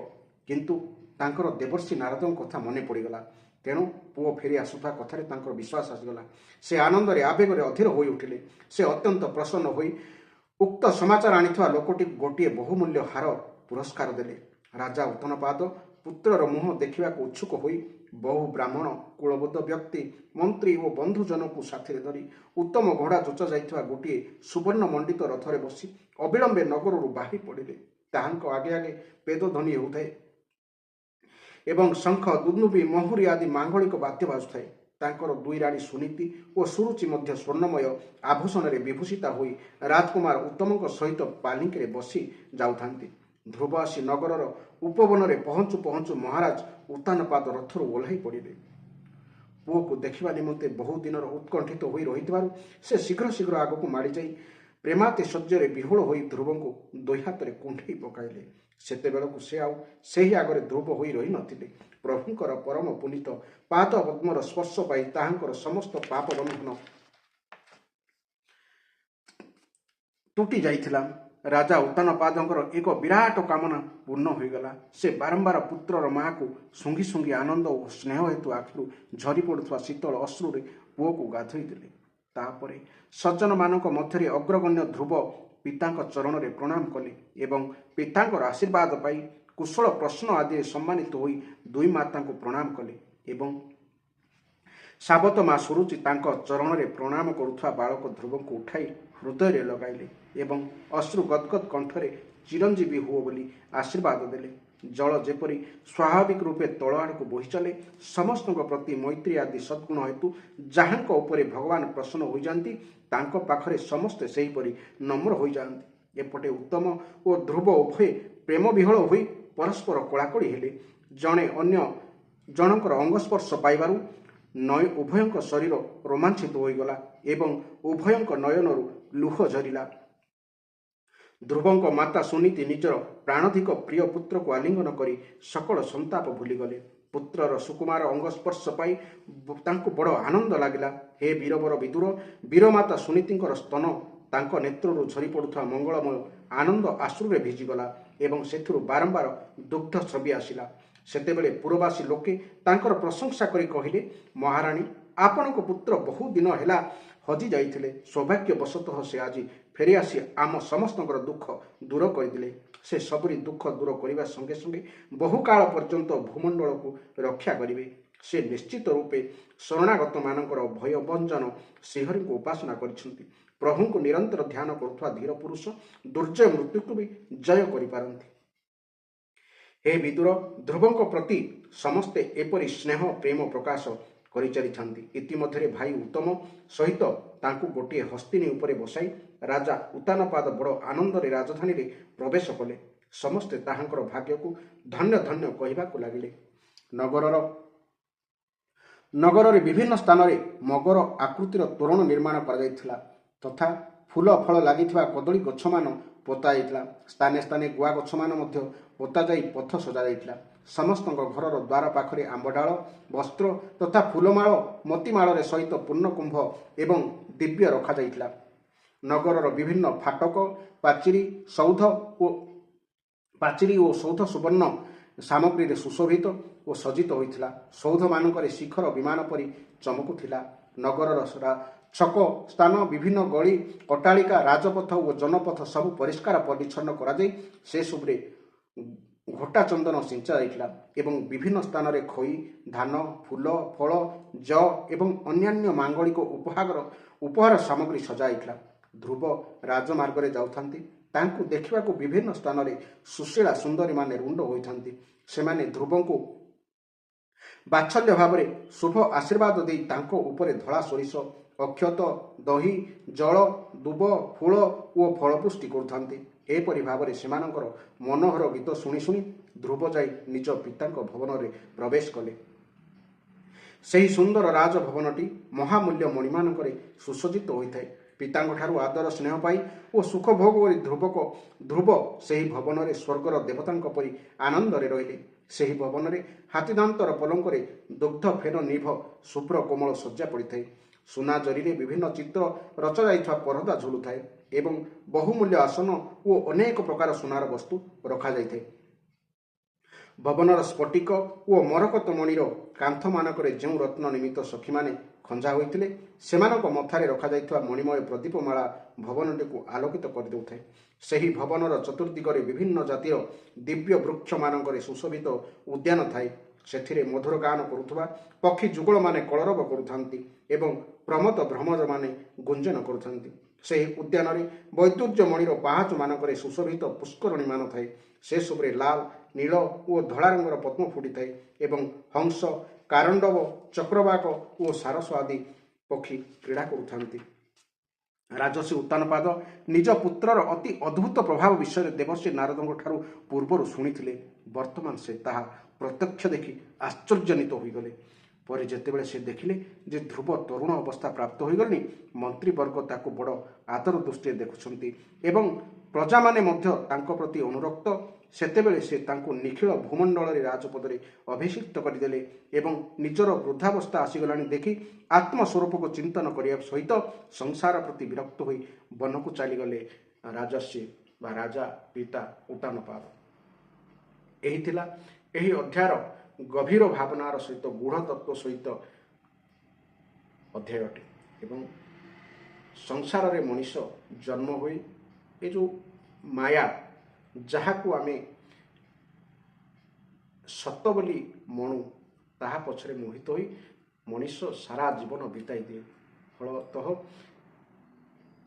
କିନ୍ତୁ ତାଙ୍କର ଦେବର୍ଷି ନାରଦଙ୍କ କଥା ମନେ ପଡ଼ିଗଲା। ତେଣୁ ପୁଅ ଫେରି ଆସୁଥିବା କଥାରେ ତାଙ୍କର ବିଶ୍ୱାସ ଆସିଗଲା। ସେ ଆନନ୍ଦରେ ଆବେଗରେ ଅଧୀର ହୋଇ ଉଠିଲେ। ସେ ଅତ୍ୟନ୍ତ ପ୍ରସନ୍ନ ହୋଇ ଉକ୍ତ ସମାଚାର ଆଣିଥିବା ଲୋକଟିକୁ ଗୋଟିଏ ବହୁମୂଲ୍ୟ ହାର ପୁରସ୍କାର ଦେଲେ। ରାଜା ଉତ୍ତନପାଦ ପୁତ୍ରର ମୁହଁ ଦେଖିବାକୁ ଉତ୍ସୁକ ହୋଇ ବହୁ ବ୍ରାହ୍ମଣ, କୁଳବଦ୍ଧ ବ୍ୟକ୍ତି, ମନ୍ତ୍ରୀ ଓ ବନ୍ଧୁଜନଙ୍କୁ ସାଥିରେ ଧରି ଉତ୍ତମ ଘୋଡ଼ା ଯୋଚା ଯାଇଥିବା ଗୋଟିଏ ସୁବର୍ଣ୍ଣ ମଣ୍ଡିତ ରଥରେ ବସି ଅବିଳମ୍ବେ ନଗରରୁ ବାହାରି ପଡ଼ିଲେ। ତାହାଙ୍କ ଆଗେ ଆଗେ ବେଦଧ୍ୱନି ହେଉଥାଏ ଏବଂ ଶଙ୍ଖ, ଦୁନ୍ଦୁଭି, ମହୁରୀ ଆଦି ମାଙ୍ଗଳିକ ବାଦ୍ୟ ବାଜୁଥାଏ। ତାଙ୍କର ଦୁଇ ରାଣୀ ସୁନୀତି ଓ ସୁରୁଚି ମଧ୍ୟ ସ୍ୱର୍ଣ୍ଣମୟ ଆଭୂଷଣରେ ବିଭୂଷିତା ହୋଇ ରାଜକୁମାର ଉତ୍ତମଙ୍କ ସହିତ ପାଲିଙ୍କିରେ ବସି ଯାଉଥାନ୍ତି। ଧ୍ରୁବ ଆସି ନଗରର ଉପବନରେ ପହଞ୍ଚୁ ପହଞ୍ଚୁ ମହାରାଜ ଉତ୍ତାନପାଦ ରଥରୁ ଓହ୍ଲାଇ ପଡ଼ିଲେ। ପୁଅକୁ ଦେଖିବା ନିମନ୍ତେ ବହୁ ଦିନର ଉତ୍କଣ୍ଠିତ ହୋଇ ରହିଥିବାରୁ ସେ ଶୀଘ୍ର ଶୀଘ୍ର ଆଗକୁ ମାଡ଼ିଯାଇ ପ୍ରେମାତିଶଯ୍ୟରେ ବିହ୍ୱଳ ହୋଇ ଧ୍ରୁବଙ୍କୁ ଦୁଇ ହାତରେ କୁଣ୍ଢେଇ ପକାଇଲେ। ସେତେବେଳକୁ ସେ ଆଉ ସେହି ଆଗରେ ଧ୍ରୁବ ହୋଇ ରହିନଥିଲେ। ପ୍ରଭୁଙ୍କର ପରମ ପୁନିତ ପାଦ ପଦ୍ମର ସ୍ପର୍ଶ ପାଇ ତାହାଙ୍କର ସମସ୍ତ ପାପ ବନ୍ଧନ ତୁଟି ଯାଇଥିଲା। ରାଜା ଉତ୍ତାନପାଦଙ୍କର ଏକ ବିରାଟ କାମନା ପୂର୍ଣ୍ଣ ହୋଇଗଲା। ସେ ବାରମ୍ବାର ପୁତ୍ରର ମାଆକୁ ଶୁଙ୍ଘି ଶୁଙ୍ଘି ଆନନ୍ଦ ଓ ସ୍ନେହ ହେତୁ ଆଖିରୁ ଝରି ପଡ଼ୁଥିବା ଶୀତଳ ଅଶ୍ରୁରେ ପୁଅକୁ ଗାଧୋଇ ଦେଲେ। ତାପରେ ସଜ୍ଜନମାନଙ୍କ ମଧ୍ୟରେ ଅଗ୍ରଗଣ୍ୟ ଧ୍ରୁବ ପିତାଙ୍କ ଚରଣରେ ପ୍ରଣାମ କଲେ ଏବଂ ପିତାଙ୍କର ଆଶୀର୍ବାଦ ପାଇ କୁଶଳ ପ୍ରଶ୍ନ ଆଦିରେ ସମ୍ମାନିତ ହୋଇ ଦୁଇ ମାତାଙ୍କୁ ପ୍ରଣାମ କଲେ ଏବଂ ସାବତ ମା ସୁରୁଚି ତାଙ୍କ ଚରଣରେ ପ୍ରଣାମ କରୁଥିବା ବାଳକ ଧ୍ରୁବଙ୍କୁ ଉଠାଇ ହୃଦୟରେ ଲଗାଇଲେ ଏବଂ ଅଶ୍ରୁ ଗଦଗଦ କଣ୍ଠରେ ଚିରଞ୍ଜୀବୀ ହୁଅ ବୋଲି ଆଶୀର୍ବାଦ ଦେଲେ। ଜଳ ଯେପରି ସ୍ୱାଭାବିକ ରୂପେ ତଳ ଆଡ଼କୁ ବୋହି ଚାଲେ, ସମସ୍ତଙ୍କ ପ୍ରତି ମୈତ୍ରୀ ଆଦି ସଦ୍ଗୁଣ ହେତୁ ଯାହାଙ୍କ ଉପରେ ଭଗବାନ ପ୍ରସନ୍ନ ହୋଇଯାଆନ୍ତି, ତାଙ୍କ ପାଖରେ ସମସ୍ତେ ସେହିପରି ନମ୍ର ହୋଇଯାଆନ୍ତି। ଏପଟେ ଉତ୍ତମ ଓ ଧ୍ରୁବ ଉଭୟେ ପ୍ରେମ ବିହ୍ୱଳ ହୋଇ ପରସ୍ପର କୋଳାକୋଳି ହେଲେ। ଜଣେ ଅନ୍ୟ ଜଣଙ୍କର ଅଙ୍ଗସ୍ପର୍ଶ ପାଇବାରୁ ଉଭୟଙ୍କ ଶରୀର ରୋମାଞ୍ଚିତ ହୋଇଗଲା ଏବଂ ଉଭୟଙ୍କ ନୟନରୁ ଲୁହ ଝରିଲା। ଧ୍ରୁବଙ୍କ ମାତା ସୁନୀତି ନିଜର ପ୍ରାଣଧିକ ପ୍ରିୟ ପୁତ୍ରକୁ ଆଲିଙ୍ଗନ କରି ସକଳ ସନ୍ତାପ ଭୁଲିଗଲେ। ପୁତ୍ରର ସୁକୁମାର ଅଙ୍ଗସ୍ପର୍ଶ ପାଇ ତାଙ୍କୁ ବଡ଼ ଆନନ୍ଦ ଲାଗିଲା। ହେ ବୀରବର ବିଦୁର, ବୀରମାତା ସୁନୀତିଙ୍କର ସ୍ତନ ତାଙ୍କ ନେତ୍ରରୁ ଝରି ପଡ଼ୁଥିବା ମଙ୍ଗଳମୟ ଆନନ୍ଦ ଆଶ୍ରୁରେ ଭିଜିଗଲା ଏବଂ ସେଥିରୁ ବାରମ୍ବାର ଦୁଗ୍ଧ ସ୍ରବି ଆସିଲା। ସେତେବେଳେ ପୁରବାସୀ ଲୋକେ ତାଙ୍କର ପ୍ରଶଂସା କରି କହିଲେ, ମହାରାଣୀ, ଆପଣଙ୍କ ପୁତ୍ର ବହୁ ଦିନ ହେଲା ହଜି ଯାଇଥିଲେ। ସୌଭାଗ୍ୟବଶତଃ ସେ ଆଜି ଫେରିଆସି ଆମ ସମସ୍ତଙ୍କର ଦୁଃଖ ଦୂର କରିଦେଲେ। ସେ ସବୁରି ଦୁଃଖ ଦୂର କରିବା ସଙ୍ଗେ ସଙ୍ଗେ ବହୁକାଳ ପର୍ଯ୍ୟନ୍ତ ଭୂମଣ୍ଡଳକୁ ରକ୍ଷା କରିବେ। ସେ ନିଶ୍ଚିତ ରୂପେ ଶରଣାଗତମାନଙ୍କର ଭୟଭଞ୍ଜନ ଶ୍ରୀହରିଙ୍କୁ ଉପାସନା କରିଛନ୍ତି। ପ୍ରଭୁଙ୍କୁ ନିରନ୍ତର ଧ୍ୟାନ କରୁଥିବା ଧୀର ପୁରୁଷ ଦୁର୍ଜୟ ମୃତ୍ୟୁକୁ ବି ଜୟ କରିପାରନ୍ତି। ହେ ବିଦୁର, ଧ୍ରୁବଙ୍କ ପ୍ରତି ସମସ୍ତେ ଏପରି ସ୍ନେହ ପ୍ରେମ ପ୍ରକାଶ କରିଚାଲିଥାନ୍ତି। ଇତିମଧ୍ୟରେ ଭାଇ ଉତ୍ତମ ସହିତ ତାଙ୍କୁ ଗୋଟିଏ ହସ୍ତିନୀ ଉପରେ ବସାଇ ରାଜା ଉତ୍ତାନପାଦ ବଡ଼ ଆନନ୍ଦରେ ରାଜଧାନୀରେ ପ୍ରବେଶ କଲେ। ସମସ୍ତେ ତାହାଙ୍କର ଭାଗ୍ୟକୁ ଧନ୍ୟ ଧନ୍ୟ କହିବାକୁ ଲାଗିଲେ। ନଗରରେ ବିଭିନ୍ନ ସ୍ଥାନରେ ମଗର ଆକୃତିର ତୋରଣ ନିର୍ମାଣ କରାଯାଇଥିଲା ତଥା ଫୁଲ ଫଳ ଲାଗିଥିବା କଦଳୀ ଗଛମାନ ପୋତା ଯାଇଥିଲା। ସ୍ଥାନେ ସ୍ଥାନେ ଗୁଆ ଗଛମାନ ମଧ୍ୟ ପୋତାଯାଇ ପଥ ସଜାଯାଇଥିଲା। ସମସ୍ତଙ୍କ ଘରର ଦ୍ୱାର ପାଖରେ ଆମ୍ବଡାଳ, ବସ୍ତ୍ର ତଥା ଫୁଲମାଳ, ମୋତିମାଳରେ ସହିତ ପୂର୍ଣ୍ଣକୁମ୍ଭ ଏବଂ ଦିବ୍ୟ ରଖାଯାଇଥିଲା। ନଗରର ବିଭିନ୍ନ ଫାଟକ, ପାଚିରି ଓ ସୌଧ ସୁବର୍ଣ୍ଣ ସାମଗ୍ରୀରେ ସୁଶୋଭିତ ଓ ସଜ୍ଜିତ ହୋଇଥିଲା। ସୌଧମାନଙ୍କରେ ଶିଖର ବିମାନ ପରି ଚମକୁଥିଲା। ନଗରର ଛକ ସ୍ଥାନ, ବିଭିନ୍ନ ଗଳି, ଅଟ୍ଟାଳିକା, ରାଜପଥ ଓ ଜନପଥ ସବୁ ପରିଷ୍କାର ପରିଚ୍ଛନ୍ନ କରାଯାଇ ସେସବୁରେ ଘୋଟା ଚନ୍ଦନ ସିଞ୍ଚା ଯାଇଥିଲା ଏବଂ ବିଭିନ୍ନ ସ୍ଥାନରେ ଖଇ, ଧାନ, ଫୁଲ, ଫଳ, ଯଅ ଏବଂ ଅନ୍ୟାନ୍ୟ ମାଙ୍ଗଳିକ ଉପହାର ସାମଗ୍ରୀ ସଜାଯାଇଥିଲା। ଧ୍ରୁବ ରାଜମାର୍ଗରେ ଯାଉଥାନ୍ତି। ତାଙ୍କୁ ଦେଖିବାକୁ ବିଭିନ୍ନ ସ୍ଥାନରେ ସୁଶୀଳା ସୁନ୍ଦରୀମାନେ ରୁଣ୍ଡ ହୋଇଥାନ୍ତି। ସେମାନେ ଧ୍ରୁବଙ୍କୁ ବାତ୍ସଲ୍ୟ ଭାବରେ ଶୁଭ ଆଶୀର୍ବାଦ ଦେଇ ତାଙ୍କ ଉପରେ ଧଳା ସୋରିଷ, ଅକ୍ଷତ, ଦହି, ଜଳ, ଦୁବ, ଫୁଳ ଓ ଫଳପୁଷ୍ଟି କରୁଥାନ୍ତି। ଏପରି ଭାବରେ ସେମାନଙ୍କର ମନୋହର ଗୀତ ଶୁଣି ଶୁଣି ଧ୍ରୁବ ଯାଇ ନିଜ ପିତାଙ୍କ ଭବନରେ ପ୍ରବେଶ କଲେ। ସେହି ସୁନ୍ଦର ରାଜଭବନଟି ମହାମୂଲ୍ୟ ମଣିମାନଙ୍କରେ ସୁସଜ୍ଜିତ ହୋଇଥାଏ। ପିତାଙ୍କଠାରୁ ଆଦର ସ୍ନେହ ପାଇ ଓ ସୁଖ ଭୋଗ କରି ଧ୍ରୁବ ସେହି ଭବନରେ ସ୍ୱର୍ଗର ଦେବତାଙ୍କ ପରି ଆନନ୍ଦରେ ରହିଲେ। ସେହି ଭବନରେ ହାତୀଦାନ୍ତର ପଲଙ୍କରେ ଦୁଗ୍ଧ ଫେନ ନିଭ ଶୁଭ୍ର କୋମଳ ଶଯ୍ୟା ପଡ଼ିଥାଏ। ସୁନା ଜରିରେ ବିଭିନ୍ନ ଚିତ୍ର ରଚାଯାଇଥିବା ପରଦା ଝୁଲୁଥାଏ ଏବଂ ବହୁମୂଲ୍ୟ ଆସନ ଓ ଅନେକ ପ୍ରକାର ସୁନାର ବସ୍ତୁ ରଖାଯାଇଥାଏ। ଭବନର ସ୍ଫଟିକ ଓ ମରକତ ମଣିର କାନ୍ଥମାନଙ୍କରେ ଯେଉଁ ରତ୍ନ ନିମିତ୍ତ ସଖୀମାନେ ଖଞ୍ଜା ହୋଇଥିଲେ, ସେମାନଙ୍କ ମଥାରେ ରଖାଯାଇଥିବା ମଣିମୟ ପ୍ରଦୀପମାଳା ଭବନଟିକୁ ଆଲୋକିତ କରିଦେଉଥାଏ। ସେହି ଭବନର ଚତୁର୍ଦିଗରେ ବିଭିନ୍ନ ଜାତିର ଦିବ୍ୟ ବୃକ୍ଷମାନଙ୍କରେ ସୁଶୋଭିତ ଉଦ୍ୟାନ ଥାଏ। ସେଥିରେ ମଧୁର ଗାନ କରୁଥିବା ପକ୍ଷୀ ଯୁଗଳମାନେ କଳରବ କରୁଥାନ୍ତି ଏବଂ ପ୍ରମତ୍ତ ଭ୍ରମରମାନେ ଗୁଞ୍ଜନ କରୁଥାନ୍ତି। ସେହି ଉଦ୍ୟାନରେ ବୈଦୁର୍ଯ୍ୟମଣିର ପାହାଚମାନଙ୍କରେ ସୁଶୋଭିତ ପୁଷ୍କରଣୀମାନ ଥାଏ। ସେସବୁରେ ଲାଲ, ନୀଳ ଓ ଧଳା ରଙ୍ଗର ପଦ୍ମ ଫୁଟିଥାଏ ଏବଂ ହଂସ, କାରଣ୍ଡବ, ଚକ୍ରବାକ ଓ ସାରସ ଆଦି ପକ୍ଷୀ କ୍ରୀଡ଼ା କରୁଥାନ୍ତି। ରାଜର୍ଷି ଉତ୍ତାନପାଦ ନିଜ ପୁତ୍ରର ଅତି ଅଦ୍ଭୁତ ପ୍ରଭାବ ବିଷୟରେ ଦେବର୍ଷି ନାରଦଙ୍କ ଠାରୁ ପୂର୍ବରୁ ଶୁଣିଥିଲେ। ବର୍ତ୍ତମାନ ସେ ତାହା ପ୍ରତ୍ୟକ୍ଷ ଦେଖି ଆଶ୍ଚର୍ଯ୍ୟାନ୍ୱିତ ହୋଇଗଲେ। ପରେ ଯେତେବେଳେ ସେ ଦେଖିଲେ ଯେ ଧ୍ରୁବ ତରୁଣ ଅବସ୍ଥା ପ୍ରାପ୍ତ ହୋଇଗଲେଣି, ମନ୍ତ୍ରୀବର୍ଗ ତାକୁ ବଡ଼ ଆଦର ଦୃଷ୍ଟିରେ ଦେଖୁଛନ୍ତି ଏବଂ ପ୍ରଜାମାନେ ମଧ୍ୟ ତାଙ୍କ ପ୍ରତି ଅନୁରକ୍ତ, ସେତେବେଳେ ସେ ତାଙ୍କୁ ନିଖିଳ ଭୂମଣ୍ଡଳରେ ରାଜପଦରେ ଅଭିଷିକ୍ତ କରିଦେଲେ ଏବଂ ନିଜର ବୃଦ୍ଧାବସ୍ଥା ଆସିଗଲାଣି ଦେଖି ଆତ୍ମସ୍ୱରୂପକୁ ଚିନ୍ତନ କରିବା ସହିତ ସଂସାର ପ୍ରତି ବିରକ୍ତ ହୋଇ ବନକୁ ଚାଲିଗଲେ ରାଜର୍ଷି ବା ରାଜା ପିତା ଉତ୍ତାନପାଦ। ଏହି ଥିଲା ଏହି ଅଧ୍ୟାୟର ଗଭୀର ଭାବନାର ସହିତ ଗୂଢ଼ ତତ୍ତ୍ୱ ସହିତ ଅଧ୍ୟାୟଟି। ଏବଂ ସଂସାରରେ ମଣିଷ ଜନ୍ମ ହୋଇ ଏ ଯେଉଁ ମାୟା, ଯାହାକୁ ଆମେ ସତ ବୋଲି ମଣୁ, ତାହା ପଛରେ ମୋହିତ ହୋଇ ମଣିଷ ସାରା ଜୀବନ ବିତାଇ ଦିଏ। ଫଳତଃ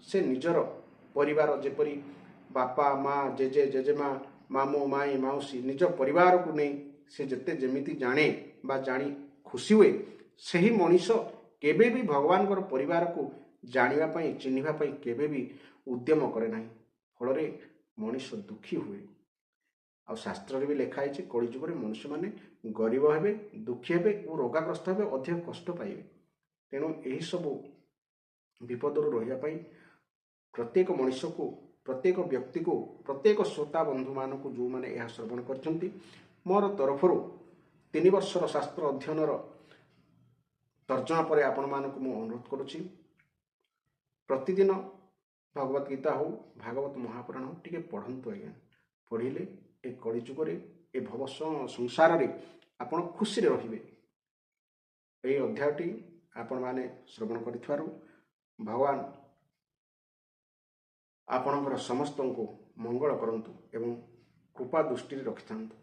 ସେ ନିଜର ପରିବାର, ଯେପରି ବାପା, ମା, ଜେଜେ, ଜେଜେମା, ମାମୁଁ, ମାଇଁ, ମାଉସୀ, ନିଜ ପରିବାରକୁ ନେଇ ସେ ଯେତେ ଯେମିତି ଜାଣେ ବା ଜାଣି ଖୁସି ହୁଏ, ସେହି ମଣିଷ କେବେ ବି ଭଗବାନଙ୍କର ପରିବାରକୁ ଜାଣିବା ପାଇଁ, ଚିହ୍ନିବା ପାଇଁ କେବେ ବି ଉଦ୍ୟମ କରେ ନାହିଁ। ଫଳରେ ମଣିଷ ଦୁଃଖୀ ହୁଏ। ଆଉ ଶାସ୍ତ୍ରରେ ବି ଲେଖା ହେଇଛି, କଳିଯୁଗରେ ମନୁଷ୍ୟମାନେ ଗରିବ ହେବେ, ଦୁଃଖୀ ହେବେ ଓ ରୋଗାଗ୍ରସ୍ତ ହେବେ, ଅଧିକ କଷ୍ଟ ପାଇବେ। ତେଣୁ ଏହିସବୁ ବିପଦରୁ ରହିବା ପାଇଁ ପ୍ରତ୍ୟେକ ମଣିଷକୁ, ପ୍ରତ୍ୟେକ ବ୍ୟକ୍ତିକୁ, ପ୍ରତ୍ୟେକ ଶ୍ରୋତା ବନ୍ଧୁମାନଙ୍କୁ ଯେଉଁମାନେ ଏହା ଶ୍ରବଣ କରିଛନ୍ତି, ମୋର ତରଫରୁ 3 ବର୍ଷର ଶାସ୍ତ୍ର ଅଧ୍ୟୟନର ତର୍ଜମା ପରେ ଆପଣମାନଙ୍କୁ ମୁଁ ଅନୁରୋଧ କରୁଛି, ପ୍ରତିଦିନ ଭଗବତ ଗୀତା ହେଉ, ଭାଗବତ ମହାପୁରାଣ ହେଉ, ଟିକେ ପଢ଼ନ୍ତୁ ଆଜ୍ଞା। ପଢ଼ିଲେ ଏ କଳିଯୁଗରେ, ଏ ଭବ ସଂସାରରେ ଆପଣ ଖୁସିରେ ରହିବେ। ଏହି ଅଧ୍ୟାୟଟି ଆପଣମାନେ ଶ୍ରବଣ କରିଥିବାରୁ ଭଗବାନ ଆପଣଙ୍କର ସମସ୍ତଙ୍କୁ ମଙ୍ଗଳ କରନ୍ତୁ ଏବଂ କୃପା ଦୃଷ୍ଟିରେ ରଖିଥାନ୍ତୁ।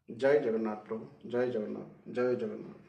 ଜୟ ଜଗନ୍ନାଥ ପ୍ରଭୁ, ଜୟ ଜଗନ୍ନାଥ, ଜୟ ଜଗନ୍ନାଥ।